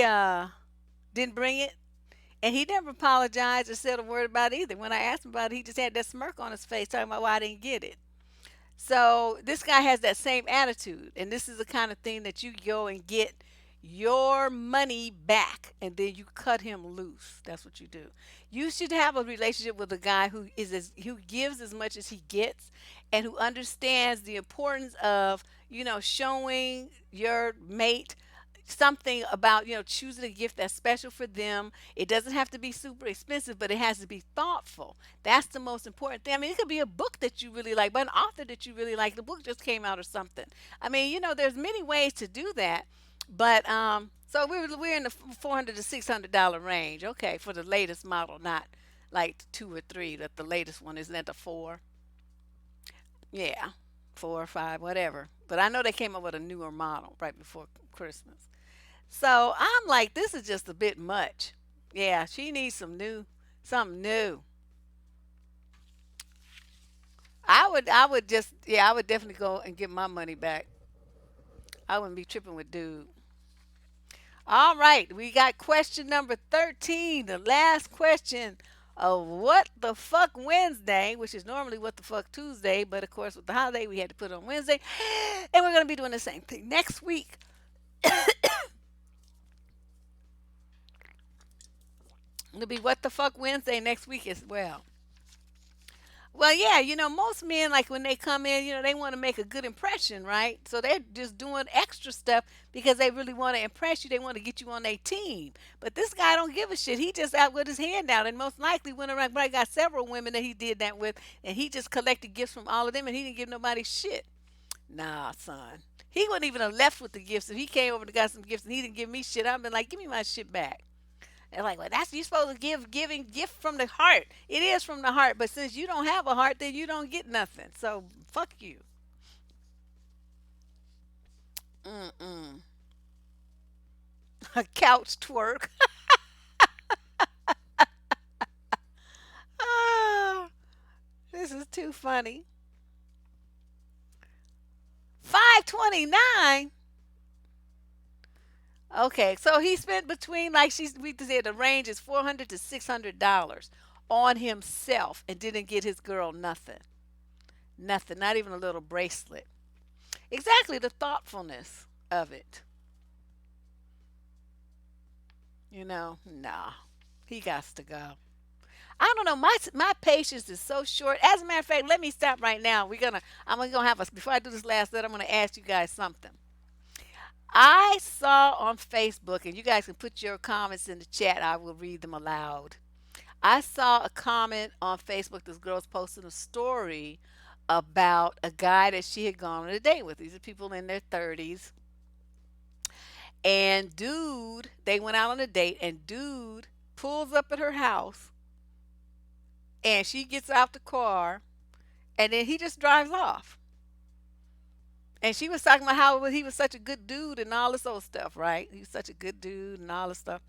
didn't bring it. And he never apologized or said a word about it either. When I asked him about it, he just had that smirk on his face talking about why I didn't get it. So this guy has that same attitude, and this is the kind of thing that you go and get your money back, and then you cut him loose. That's what you do. You should have a relationship with a guy who gives as much as he gets, and who understands the importance of showing your mate something about, choosing a gift that's special for them. It doesn't have to be super expensive, but it has to be thoughtful. That's the most important thing. I mean, it could be a book that you really like, but an author that you really like. The book just came out or something. I mean, there's many ways to do that. But so we're in the $400 to $600 range. Okay, for the latest model, not like two or three. That the latest one isn't that the four. Yeah, four or five, whatever. But I know they came up with a newer model right before Christmas. So I'm like, this is just a bit much. Yeah, she needs something new. I would definitely go and get my money back. I wouldn't be tripping with dude. All right, we got question number 13, the last question of What the Fuck Wednesday, which is normally What the Fuck Tuesday, but of course with the holiday we had to put it on Wednesday. And we're going to be doing the same thing next week. It'll be What the Fuck Wednesday next week as well. Well, yeah, most men, like when they come in, they want to make a good impression, right? So they're just doing extra stuff because they really want to impress you. They want to get you on their team. But this guy don't give a shit. He just out with his hand out, and most likely went around. Probably got several women that he did that with, and he just collected gifts from all of them, and he didn't give nobody shit. Nah, son. He wouldn't even have left with the gifts if he came over and got some gifts and he didn't give me shit. I've been like, give me my shit back. And like, well, that's you supposed to giving gift from the heart. It is from the heart, but since you don't have a heart, then you don't get nothing. So fuck you. Mm-mm. A couch twerk. Oh, this is too funny. 529. Okay, so he spent between like we said the range is $400 to $600 on himself and didn't get his girl nothing. Nothing, not even a little bracelet. Exactly the thoughtfulness of it. Nah, he got to go. I don't know. My patience is so short. As a matter of fact, let me stop right now. I'm gonna have us before I do this last letter. I'm gonna ask you guys something. I saw on Facebook, and you guys can put your comments in the chat. I will read them aloud. I saw a comment on Facebook. This girl's posting a story about a guy that she had gone on a date with. These are people in their 30s. And they went out on a date, and dude pulls up at her house, and she gets out the car, and then he just drives off. And she was talking about how he was such a good dude and all this old stuff, right? He was such a good dude and all this stuff.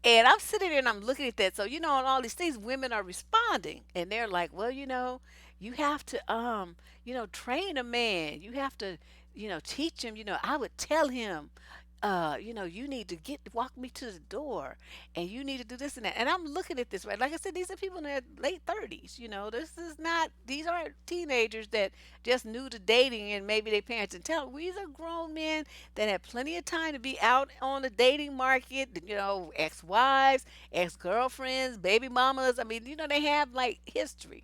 And I'm sitting there and I'm looking at that. So, on all these things, women are responding. And they're like, well, you have to, train a man. You have to, teach him. I would tell him, you need to walk me to the door and you need to do this and that. And I'm looking at this, right? Like I said, these are people in their late 30s. These aren't teenagers that just new to dating and maybe their parents didn't tell them. These are grown men that have plenty of time to be out on the dating market, ex-wives, ex-girlfriends, baby mamas. I mean, they have like history.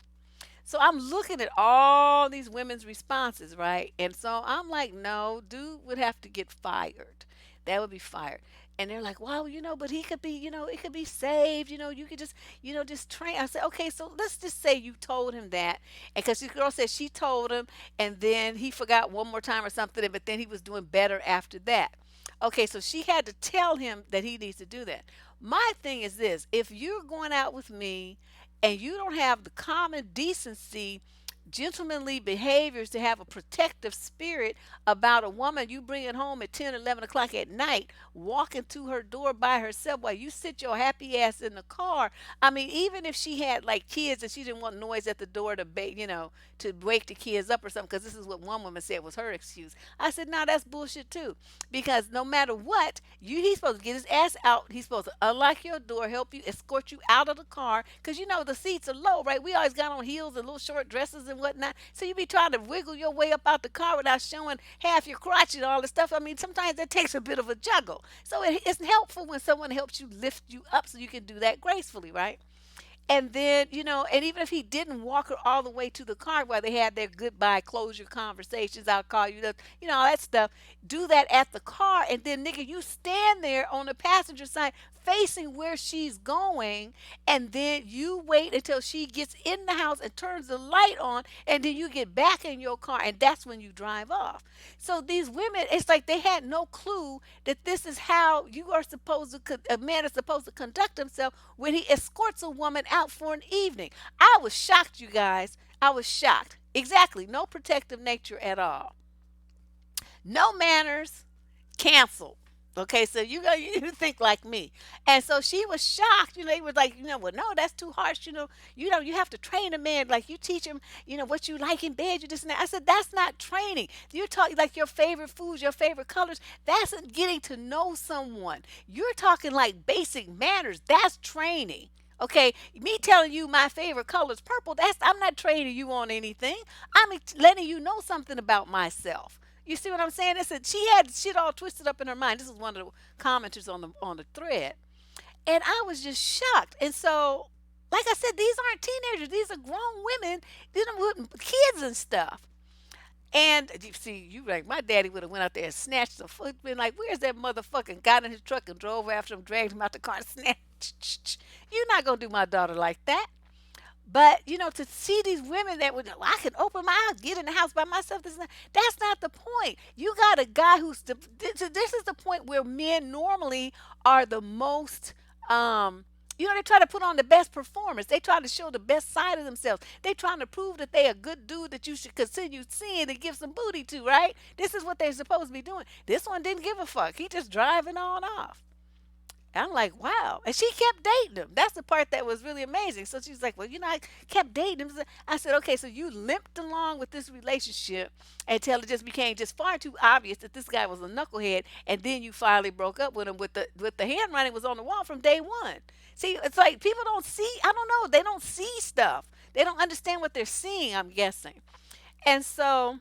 So I'm looking at all these women's responses, right? And so I'm like, no, dude would have to get fired. That would be fired. And they're like, well, but he could be, it could be saved. You could just train. I said, okay, so let's just say you told him that. And because this girl said she told him and then he forgot one more time or something, but then he was doing better after that. Okay, so she had to tell him that he needs to do that. My thing is this: if you're going out with me and you don't have the common decency, gentlemanly behaviors to have a protective spirit about a woman you bring it home at 10, 11 o'clock at night, walking to her door by herself while you sit your happy ass in the car. I mean, even if she had like kids and she didn't want noise at the door to wake the kids up or something, because this is what one woman said was her excuse. I said, no, that's bullshit too. Because no matter what, he's supposed to get his ass out. He's supposed to unlock your door, help you, escort you out of the car, because the seats are low, right? We always got on heels and little short dresses and whatnot. So you be trying to wiggle your way up out the car without showing half your crotch and all this stuff. I mean, sometimes that takes a bit of a juggle. So it's helpful when someone helps you lift you up so you can do that gracefully, right? And then, and even if he didn't walk her all the way to the car while they had their goodbye closure conversations, I'll call you, all that stuff, do that at the car. And then, nigga, you stand there on the passenger side facing where she's going. And then you wait until she gets in the house and turns the light on. And then you get back in your car. And that's when you drive off. So these women, it's like they had no clue that this is how you are supposed to, a man is supposed to conduct himself when he escorts a woman out for an evening. I was shocked, you guys. I was shocked. Exactly. No protective nature at all. No manners. Canceled. Okay, so you think like me, and so she was shocked. He was like, well, no, that's too harsh. You have to train a man, like you teach him, what you like in bed. You just, I said, that's not training. You're talking like your favorite foods, your favorite colors. That's getting to know someone. You're talking like basic manners. That's training. Okay, me telling you my favorite color is purple. I'm not training you on anything. I'm letting you know something about myself. You see what I'm saying? It said she had shit all twisted up in her mind. This is one of the commenters on the thread, and I was just shocked. And so, like I said, these aren't teenagers; these are grown women, with kids and stuff. And you see, you like my daddy would have went out there and snatched the foot, been like, "Where's that motherfucker?" Got in his truck and drove after him, dragged him out the car, and snatched. You're not gonna do my daughter like that. But to see these women that would, "Well, I can open my eyes, get in the house by myself." That's not the point. You got a guy this is the point where men normally are the most. They try to put on the best performance. They try to show the best side of themselves. They trying to prove that they a good dude that you should continue seeing and give some booty to, right? This is what they're supposed to be doing. This one didn't give a fuck. He just driving on off. I'm like, wow. And she kept dating him. That's the part that was really amazing. So she's like, well, I kept dating him. I said, okay, so you limped along with this relationship until it just became just far too obvious that this guy was a knucklehead, and then you finally broke up with him with the handwriting was on the wall from day one. See, it's like people don't see, I don't know, they don't see stuff. They don't understand what they're seeing, I'm guessing. And so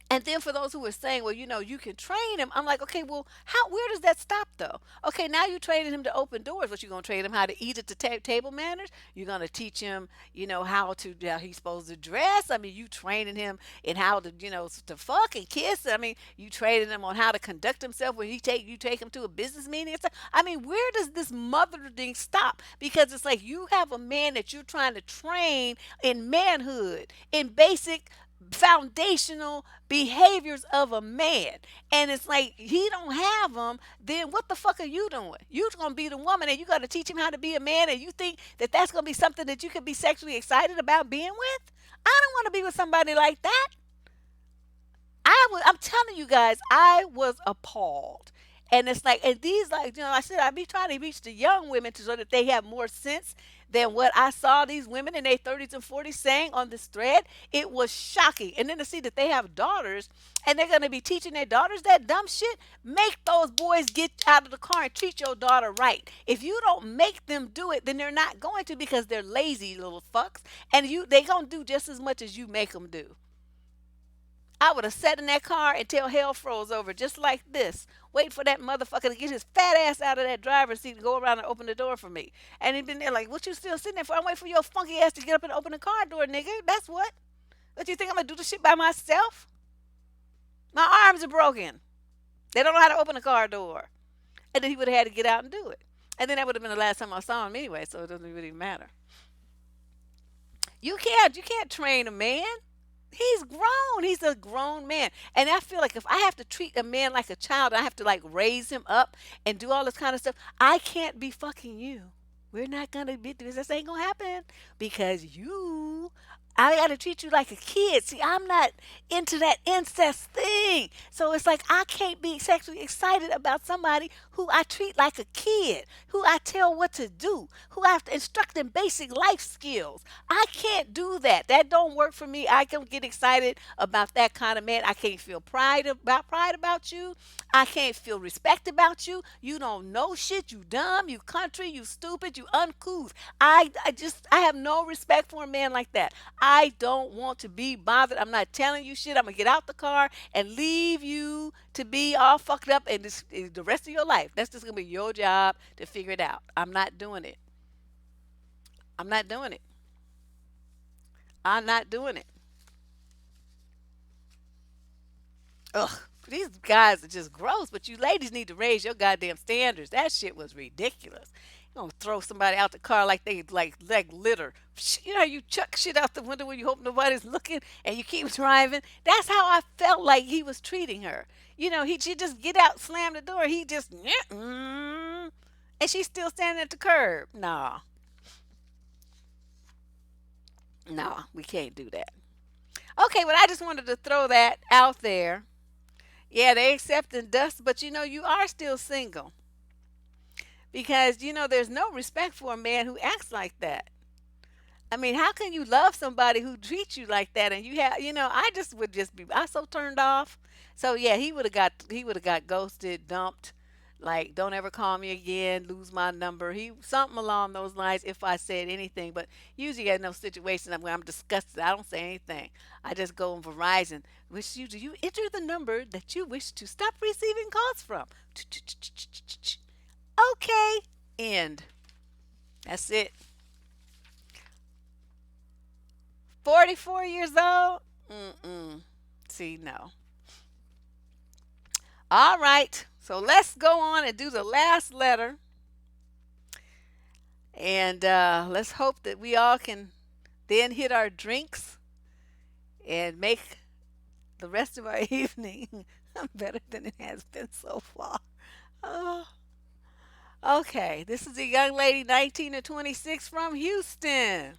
and then for those who are saying, well, you can train him. I'm like, okay, well, where does that stop though? Okay, now you're training him to open doors. What you gonna train him how to eat at the table manners? You're gonna teach him, how he's supposed to dress. I mean, you training him in how to, to fuck and kiss. I mean, you training him on how to conduct himself when you take him to a business meeting and stuff. I mean, where does this mothering stop? Because it's like you have a man that you're trying to train in manhood, in basic foundational behaviors of a man, and it's like he don't have them. Then what the fuck are you doing? You're gonna be the woman and you got to teach him how to be a man, and you think that that's gonna be something that you could be sexually excited about being with? I don't want to be with somebody like that. I'm telling you guys, I was appalled. And it's like, and these, like, I said, I be trying to reach the young women so that they have more sense than what I saw these women in their 30s and 40s saying on this thread. It was shocking. And then to see that they have daughters and they're going to be teaching their daughters that dumb shit, make those boys get out of the car and treat your daughter right. If you don't make them do it, then they're not going to, because they're lazy little fucks. And they going to do just as much as you make them do. I would have sat in that car until hell froze over, just like this, waiting for that motherfucker to get his fat ass out of that driver's seat and go around and open the door for me. And he'd been there like, what you still sitting there for? I'm waiting for your funky ass to get up and open the car door, nigga. That's what. What you think I'm gonna do this shit by myself? My arms are broken. They don't know how to open a car door. And then he would have had to get out and do it. And then that would have been the last time I saw him anyway, so it doesn't really matter. You can't train a man. He's grown. He's a grown man. And I feel like if I have to treat a man like a child, I have to like raise him up and do all this kind of stuff, I can't be fucking you. We're not gonna be this ain't gonna happen because I gotta treat you like a kid. See, I'm not into that incest thing. So it's like I can't be sexually excited about somebody who I treat like a kid, who I tell what to do, who I have to instruct in basic life skills. I can't do that. That don't work for me. I can get excited about that kind of man. I can't feel pride about you. I can't feel respect about you. You don't know shit. You dumb. You country. You stupid. You uncouth. I have no respect for a man like that. I don't want to be bothered. I'm not telling you shit. I'm gonna get out the car and leave you to be all fucked up and the rest of your life. That's just gonna be your job to figure it out. I'm not doing it. I'm not doing it. I'm not doing it. Ugh, these guys are just gross. But you ladies need to raise your goddamn standards. That shit was ridiculous. You don't throw somebody out the car like they like litter. You know how you chuck shit out the window when you hope nobody's looking and you keep driving. That's how I felt like he was treating her. You know, she just get out, slam the door. He just and she's still standing at the curb. Nah, nah, we can't do that. Okay, but I just wanted to throw that out there. Yeah, they accepting dust, but you know, you are still single because you know there's no respect for a man who acts like that. I mean, how can you love somebody who treats you like that? And you have, you know, I just would just be, I so turned off. So yeah, he would have got ghosted, dumped. Like, don't ever call me again, lose my number. He something along those lines. If I said anything, but usually in those situations, I'm disgusted. I don't say anything. I just go on Verizon. Wish you do you enter the number that you wish to stop receiving calls from? Okay, end. That's it. 44 years old? Mm-mm. See, no. All right. So let's go on and do the last letter. And let's hope that we all can then hit our drinks and make the rest of our evening better than it has been so far. Oh, okay. This is a young lady, 19 to 26, from Houston.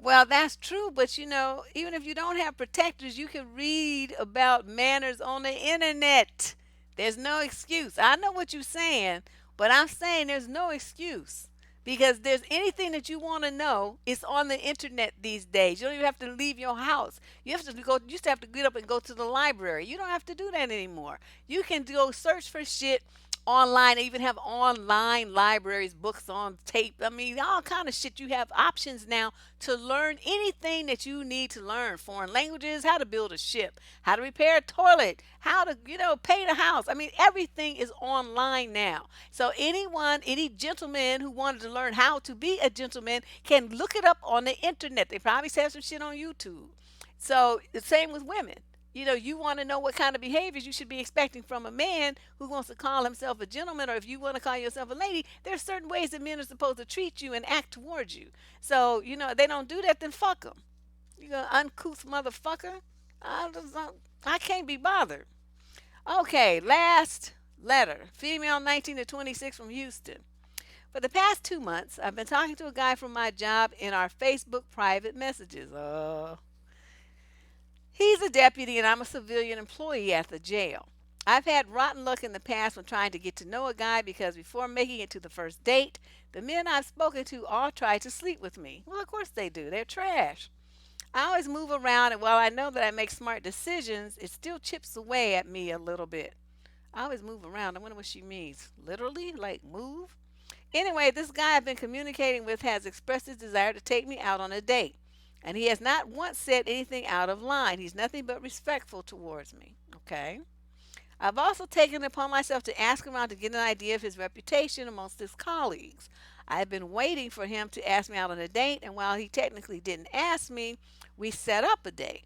Well, that's true, but you know, even if you don't have protectors, you can read about manners on the internet. There's no excuse. I know what you're saying, but I'm saying there's no excuse because there's anything that you want to know, it's on the internet these days. You don't even have to leave your house. You used to have to get up and go to the library. You don't have to do that anymore. You can go search for shit online. They even have online libraries, books on tape. I mean, all kind of shit. You have options now to learn anything that you need to learn. Foreign languages, how to build a ship, how to repair a toilet, how to, paint a house. I mean, everything is online now. So anyone, any gentleman who wanted to learn how to be a gentleman can look it up on the internet. They probably have some shit on YouTube. So the same with women. You want to know what kind of behaviors you should be expecting from a man who wants to call himself a gentleman, or if you want to call yourself a lady, there's certain ways that men are supposed to treat you and act towards you. So, if they don't do that, then fuck them. You go uncouth motherfucker. I can't be bothered. Okay, last letter. Female, 19 to 26, from Houston. For the past 2 months, I've been talking to a guy from my job in our Facebook private messages. He's a deputy and I'm a civilian employee at the jail. I've had rotten luck in the past when trying to get to know a guy because before making it to the first date, the men I've spoken to all try to sleep with me. Well, of course they do. They're trash. I always move around, and while I know that I make smart decisions, it still chips away at me a little bit. I always move around. I wonder what she means. Literally? Like move? Anyway, this guy I've been communicating with has expressed his desire to take me out on a date. And he has not once said anything out of line. He's nothing but respectful towards me. Okay. I've also taken it upon myself to ask around to get an idea of his reputation amongst his colleagues. I've been waiting for him to ask me out on a date, and while he technically didn't ask me, we set up a date.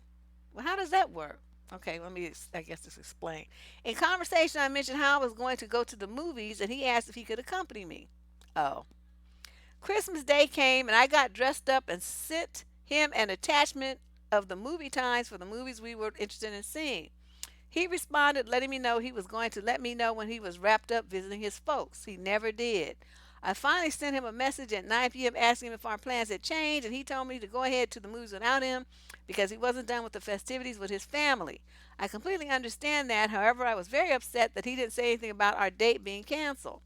Well, how does that work? Okay, let me, I guess, just explain. In conversation, I mentioned how I was going to go to the movies, and he asked if he could accompany me. Oh. Christmas Day came, and I got dressed up and sent him an attachment of the movie times for the movies we were interested in seeing. He responded, letting me know he was going to let me know when he was wrapped up visiting his folks. He never did. I finally sent him a message at 9 p.m. asking him if our plans had changed, and he told me to go ahead to the movies without him because he wasn't done with the festivities with his family. I completely understand that. However, I was very upset that he didn't say anything about our date being canceled.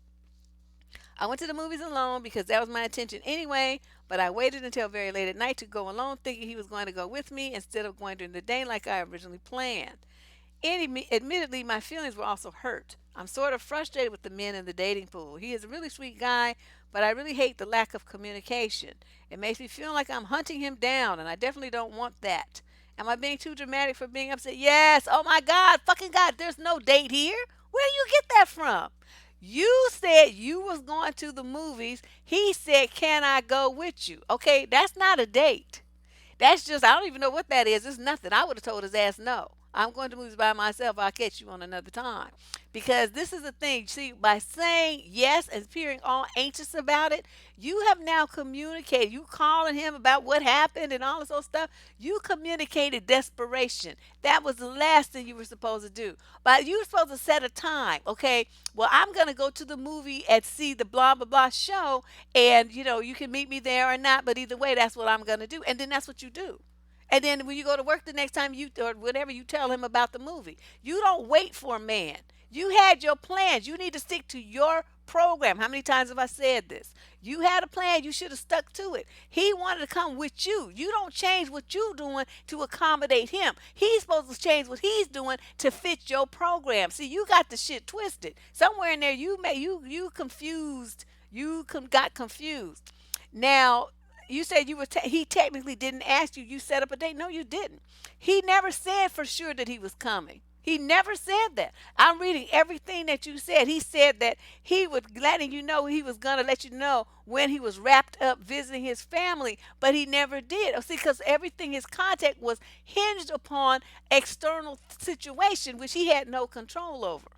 I went to the movies alone because that was my intention anyway, but I waited until very late at night to go alone, thinking he was going to go with me instead of going during the day like I originally planned. Admittedly, my feelings were also hurt. I'm sort of frustrated with the men in the dating pool. He is a really sweet guy, but I really hate the lack of communication. It makes me feel like I'm hunting him down, and I definitely don't want that. Am I being too dramatic for being upset? Yes. Oh my God, fucking God, there's no date here. Where do you get that from? You said you was going to the movies. He said, "Can I go with you?" Okay, that's not a date. That's just, I don't even know what that is. It's nothing. I would have told his ass no. I'm going to movies by myself. I'll catch you on another time. Because this is the thing. See, by saying yes and appearing all anxious about it, you have now communicated. You calling him about what happened and all this old stuff. You communicated desperation. That was the last thing you were supposed to do. But you were supposed to set a time. Okay, well, I'm going to go to the movie and see the blah, blah, blah show. And, you can meet me there or not. But either way, that's what I'm going to do. And then that's what you do. And then when you go to work the next time, you or whatever, you tell him about the movie. You don't wait for a man. You had your plans. You need to stick to your program. How many times have I said this? You had a plan. You should have stuck to it. He wanted to come with you. You don't change what you're doing to accommodate him. He's supposed to change what he's doing to fit your program. See, you got the shit twisted. Somewhere in there, you confused. Got confused. Now, you said he technically didn't ask you. You set up a date. No, you didn't. He never said for sure that he was coming. He never said that. I'm reading everything that you said. He said that he was letting you know he was going to let you know when he was wrapped up visiting his family, but he never did. Oh, see, because everything, his contact was hinged upon external situation, which he had no control over.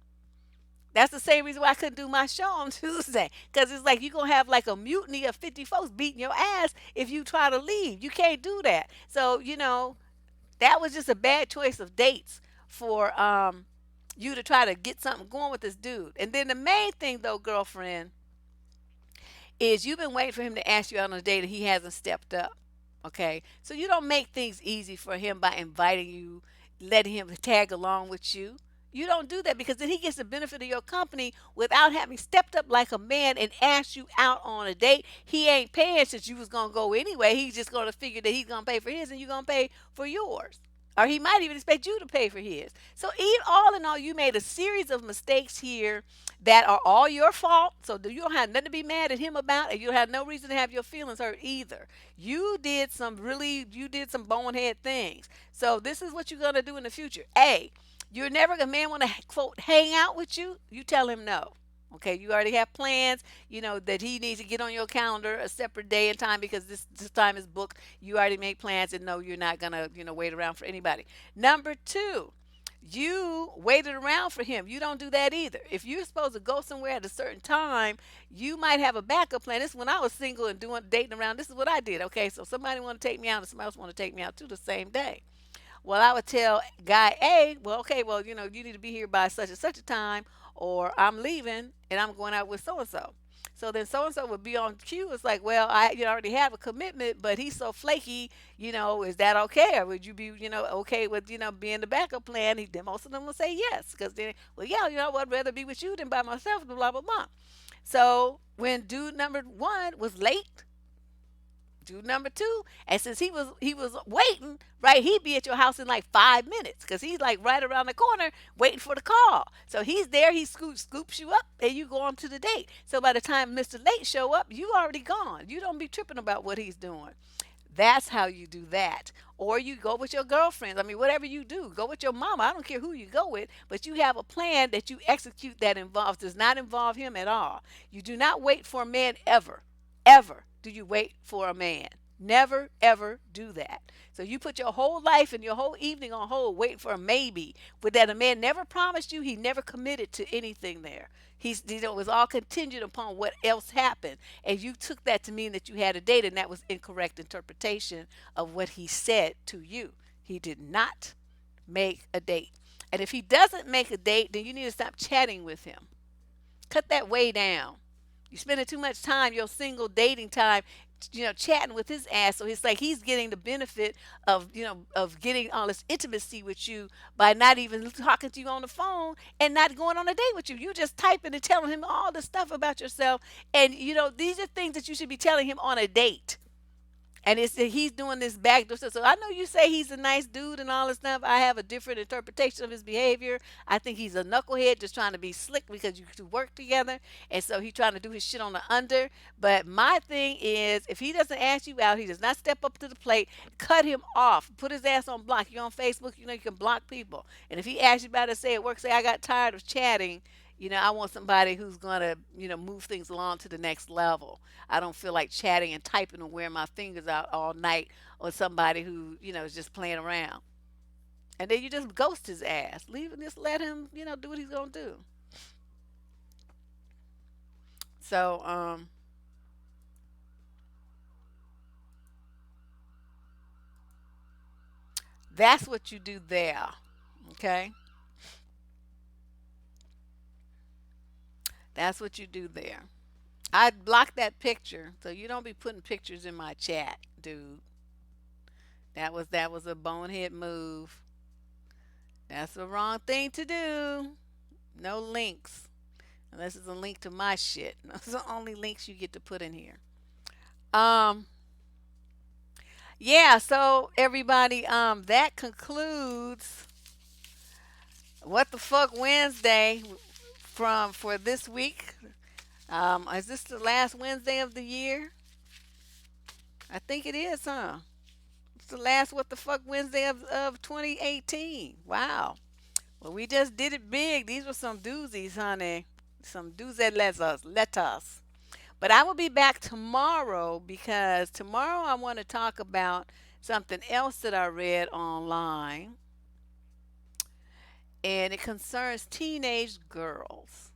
That's the same reason why I couldn't do my show on Tuesday. Because it's like you're going to have like a mutiny of 50 folks beating your ass if you try to leave. You can't do that. So, that was just a bad choice of dates for you to try to get something going with this dude. And then the main thing, though, girlfriend, is you've been waiting for him to ask you out on a date and he hasn't stepped up. Okay? So you don't make things easy for him by inviting you, letting him tag along with you. You don't do that because then he gets the benefit of your company without having stepped up like a man and asked you out on a date. He ain't paying since you was gonna go anyway. He's just gonna figure that he's gonna pay for his and you're gonna pay for yours. Or he might even expect you to pay for his. So all in all, you made a series of mistakes here that are all your fault. So you don't have nothing to be mad at him about, and you have no reason to have your feelings hurt either. You did some bonehead things. So this is what you're gonna do in the future. You're never a man want to quote hang out with you. You tell him no. Okay, you already have plans, that he needs to get on your calendar a separate day and time because this time is booked. You already make plans and no, you're not gonna, wait around for anybody. Number two, you waited around for him. You don't do that either. If you're supposed to go somewhere at a certain time, you might have a backup plan. This is when I was single and doing dating around. This is what I did. Okay, so somebody want to take me out and somebody else want to take me out too the same day. Well, I would tell guy A, well, okay, well, you need to be here by such and such a time, or I'm leaving and I'm going out with so and so. So then so and so would be on cue. It's like, well, I already have a commitment, but he's so flaky. Is that okay, or would you be okay with being the backup plan? Then most of them will say yes, because then, well, yeah, I'd rather be with you than by myself. Blah blah blah. So when dude number one was late, do number two, and since he was waiting, right, he'd be at your house in like 5 minutes because he's like right around the corner waiting for the call. So he's there, he scoops you up, and you go on to the date. So by the time Mr. Late show up, you already gone. You don't be tripping about what he's doing. That's how you do that. Or you go with your girlfriends. I mean, whatever you do, go with your mama. I don't care who you go with, but you have a plan that you execute that does not involve him at all. You do not wait for a man ever. Ever do you wait for a man. Never, ever do that. So you put your whole life and your whole evening on hold waiting for a maybe, but that a man never promised you, he never committed to anything there. It was all contingent upon what else happened. And you took that to mean that you had a date, and that was incorrect interpretation of what he said to you. He did not make a date. And if he doesn't make a date, then you need to stop chatting with him. Cut that way down. You're spending too much time, your single dating time, chatting with his ass. So it's like he's getting the benefit of getting all this intimacy with you by not even talking to you on the phone and not going on a date with you. You just typing and telling him all the stuff about yourself. And, these are things that you should be telling him on a date. And he's doing this backdoor stuff. So I know you say he's a nice dude and all this stuff. I have a different interpretation of his behavior. I think he's a knucklehead just trying to be slick because you two work together. And so he's trying to do his shit on the under. But my thing is, if he doesn't ask you out, he does not step up to the plate, cut him off. Put his ass on block. You're on Facebook, you can block people. And if he asks you about it, say at work, say, I got tired of chatting. I want somebody who's going to, move things along to the next level. I don't feel like chatting and typing and wearing my fingers out all night on somebody who, is just playing around. And then you just ghost his ass. Leave and just let him, do what he's going to do. So, that's what you do there. Okay? That's what you do there. I blocked that picture, so you don't be putting pictures in my chat, dude. That was a bonehead move. That's the wrong thing to do. No links. Unless it's a link to my shit. Those are the only links you get to put in here. Um yeah, so everybody, that concludes What the Fuck Wednesday from for this week. Is this the last Wednesday of the year? I think it is, huh? It's the last What the Fuck Wednesday of 2018. Wow. Well, we just did it big. These were some doozies, honey. Some doozy letters. But I will be back tomorrow because tomorrow I want to talk about something else that I read online, and it concerns teenage girls.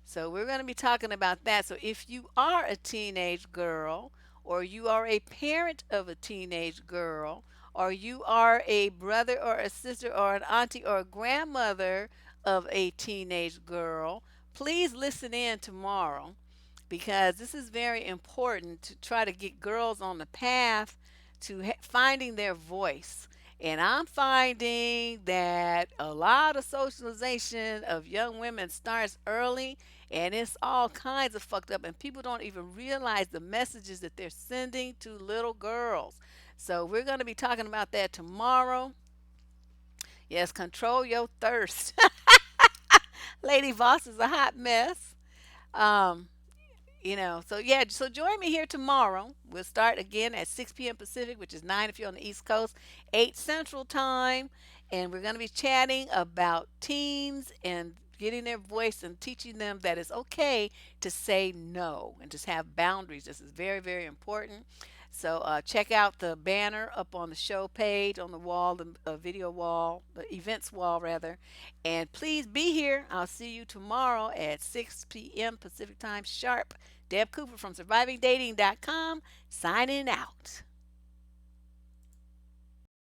So we're going to be talking about that. So if you are a teenage girl, or you are a parent of a teenage girl, or you are a brother or a sister or an auntie or a grandmother of a teenage girl, please listen in tomorrow because this is very important to try to get girls on the path to finding their voice. And I'm finding that a lot of socialization of young women starts early, and it's all kinds of fucked up, and people don't even realize the messages that they're sending to little girls. So we're going to be talking about that tomorrow. Yes, control your thirst. Lady Voss is a hot mess. Um, so yeah, so join me here tomorrow. We'll start again at 6 p.m. Pacific, which is 9 if you're on the East Coast, 8 Central Time, and we're going to be chatting about teens and getting their voice and teaching them that it's okay to say no and just have boundaries. This is very, very important. So check out the banner up on the show page on the wall, the video wall, the events wall rather. And please be here. I'll see you tomorrow at 6 p.m. Pacific Time sharp. Deb Cooper from survivingdating.com signing out.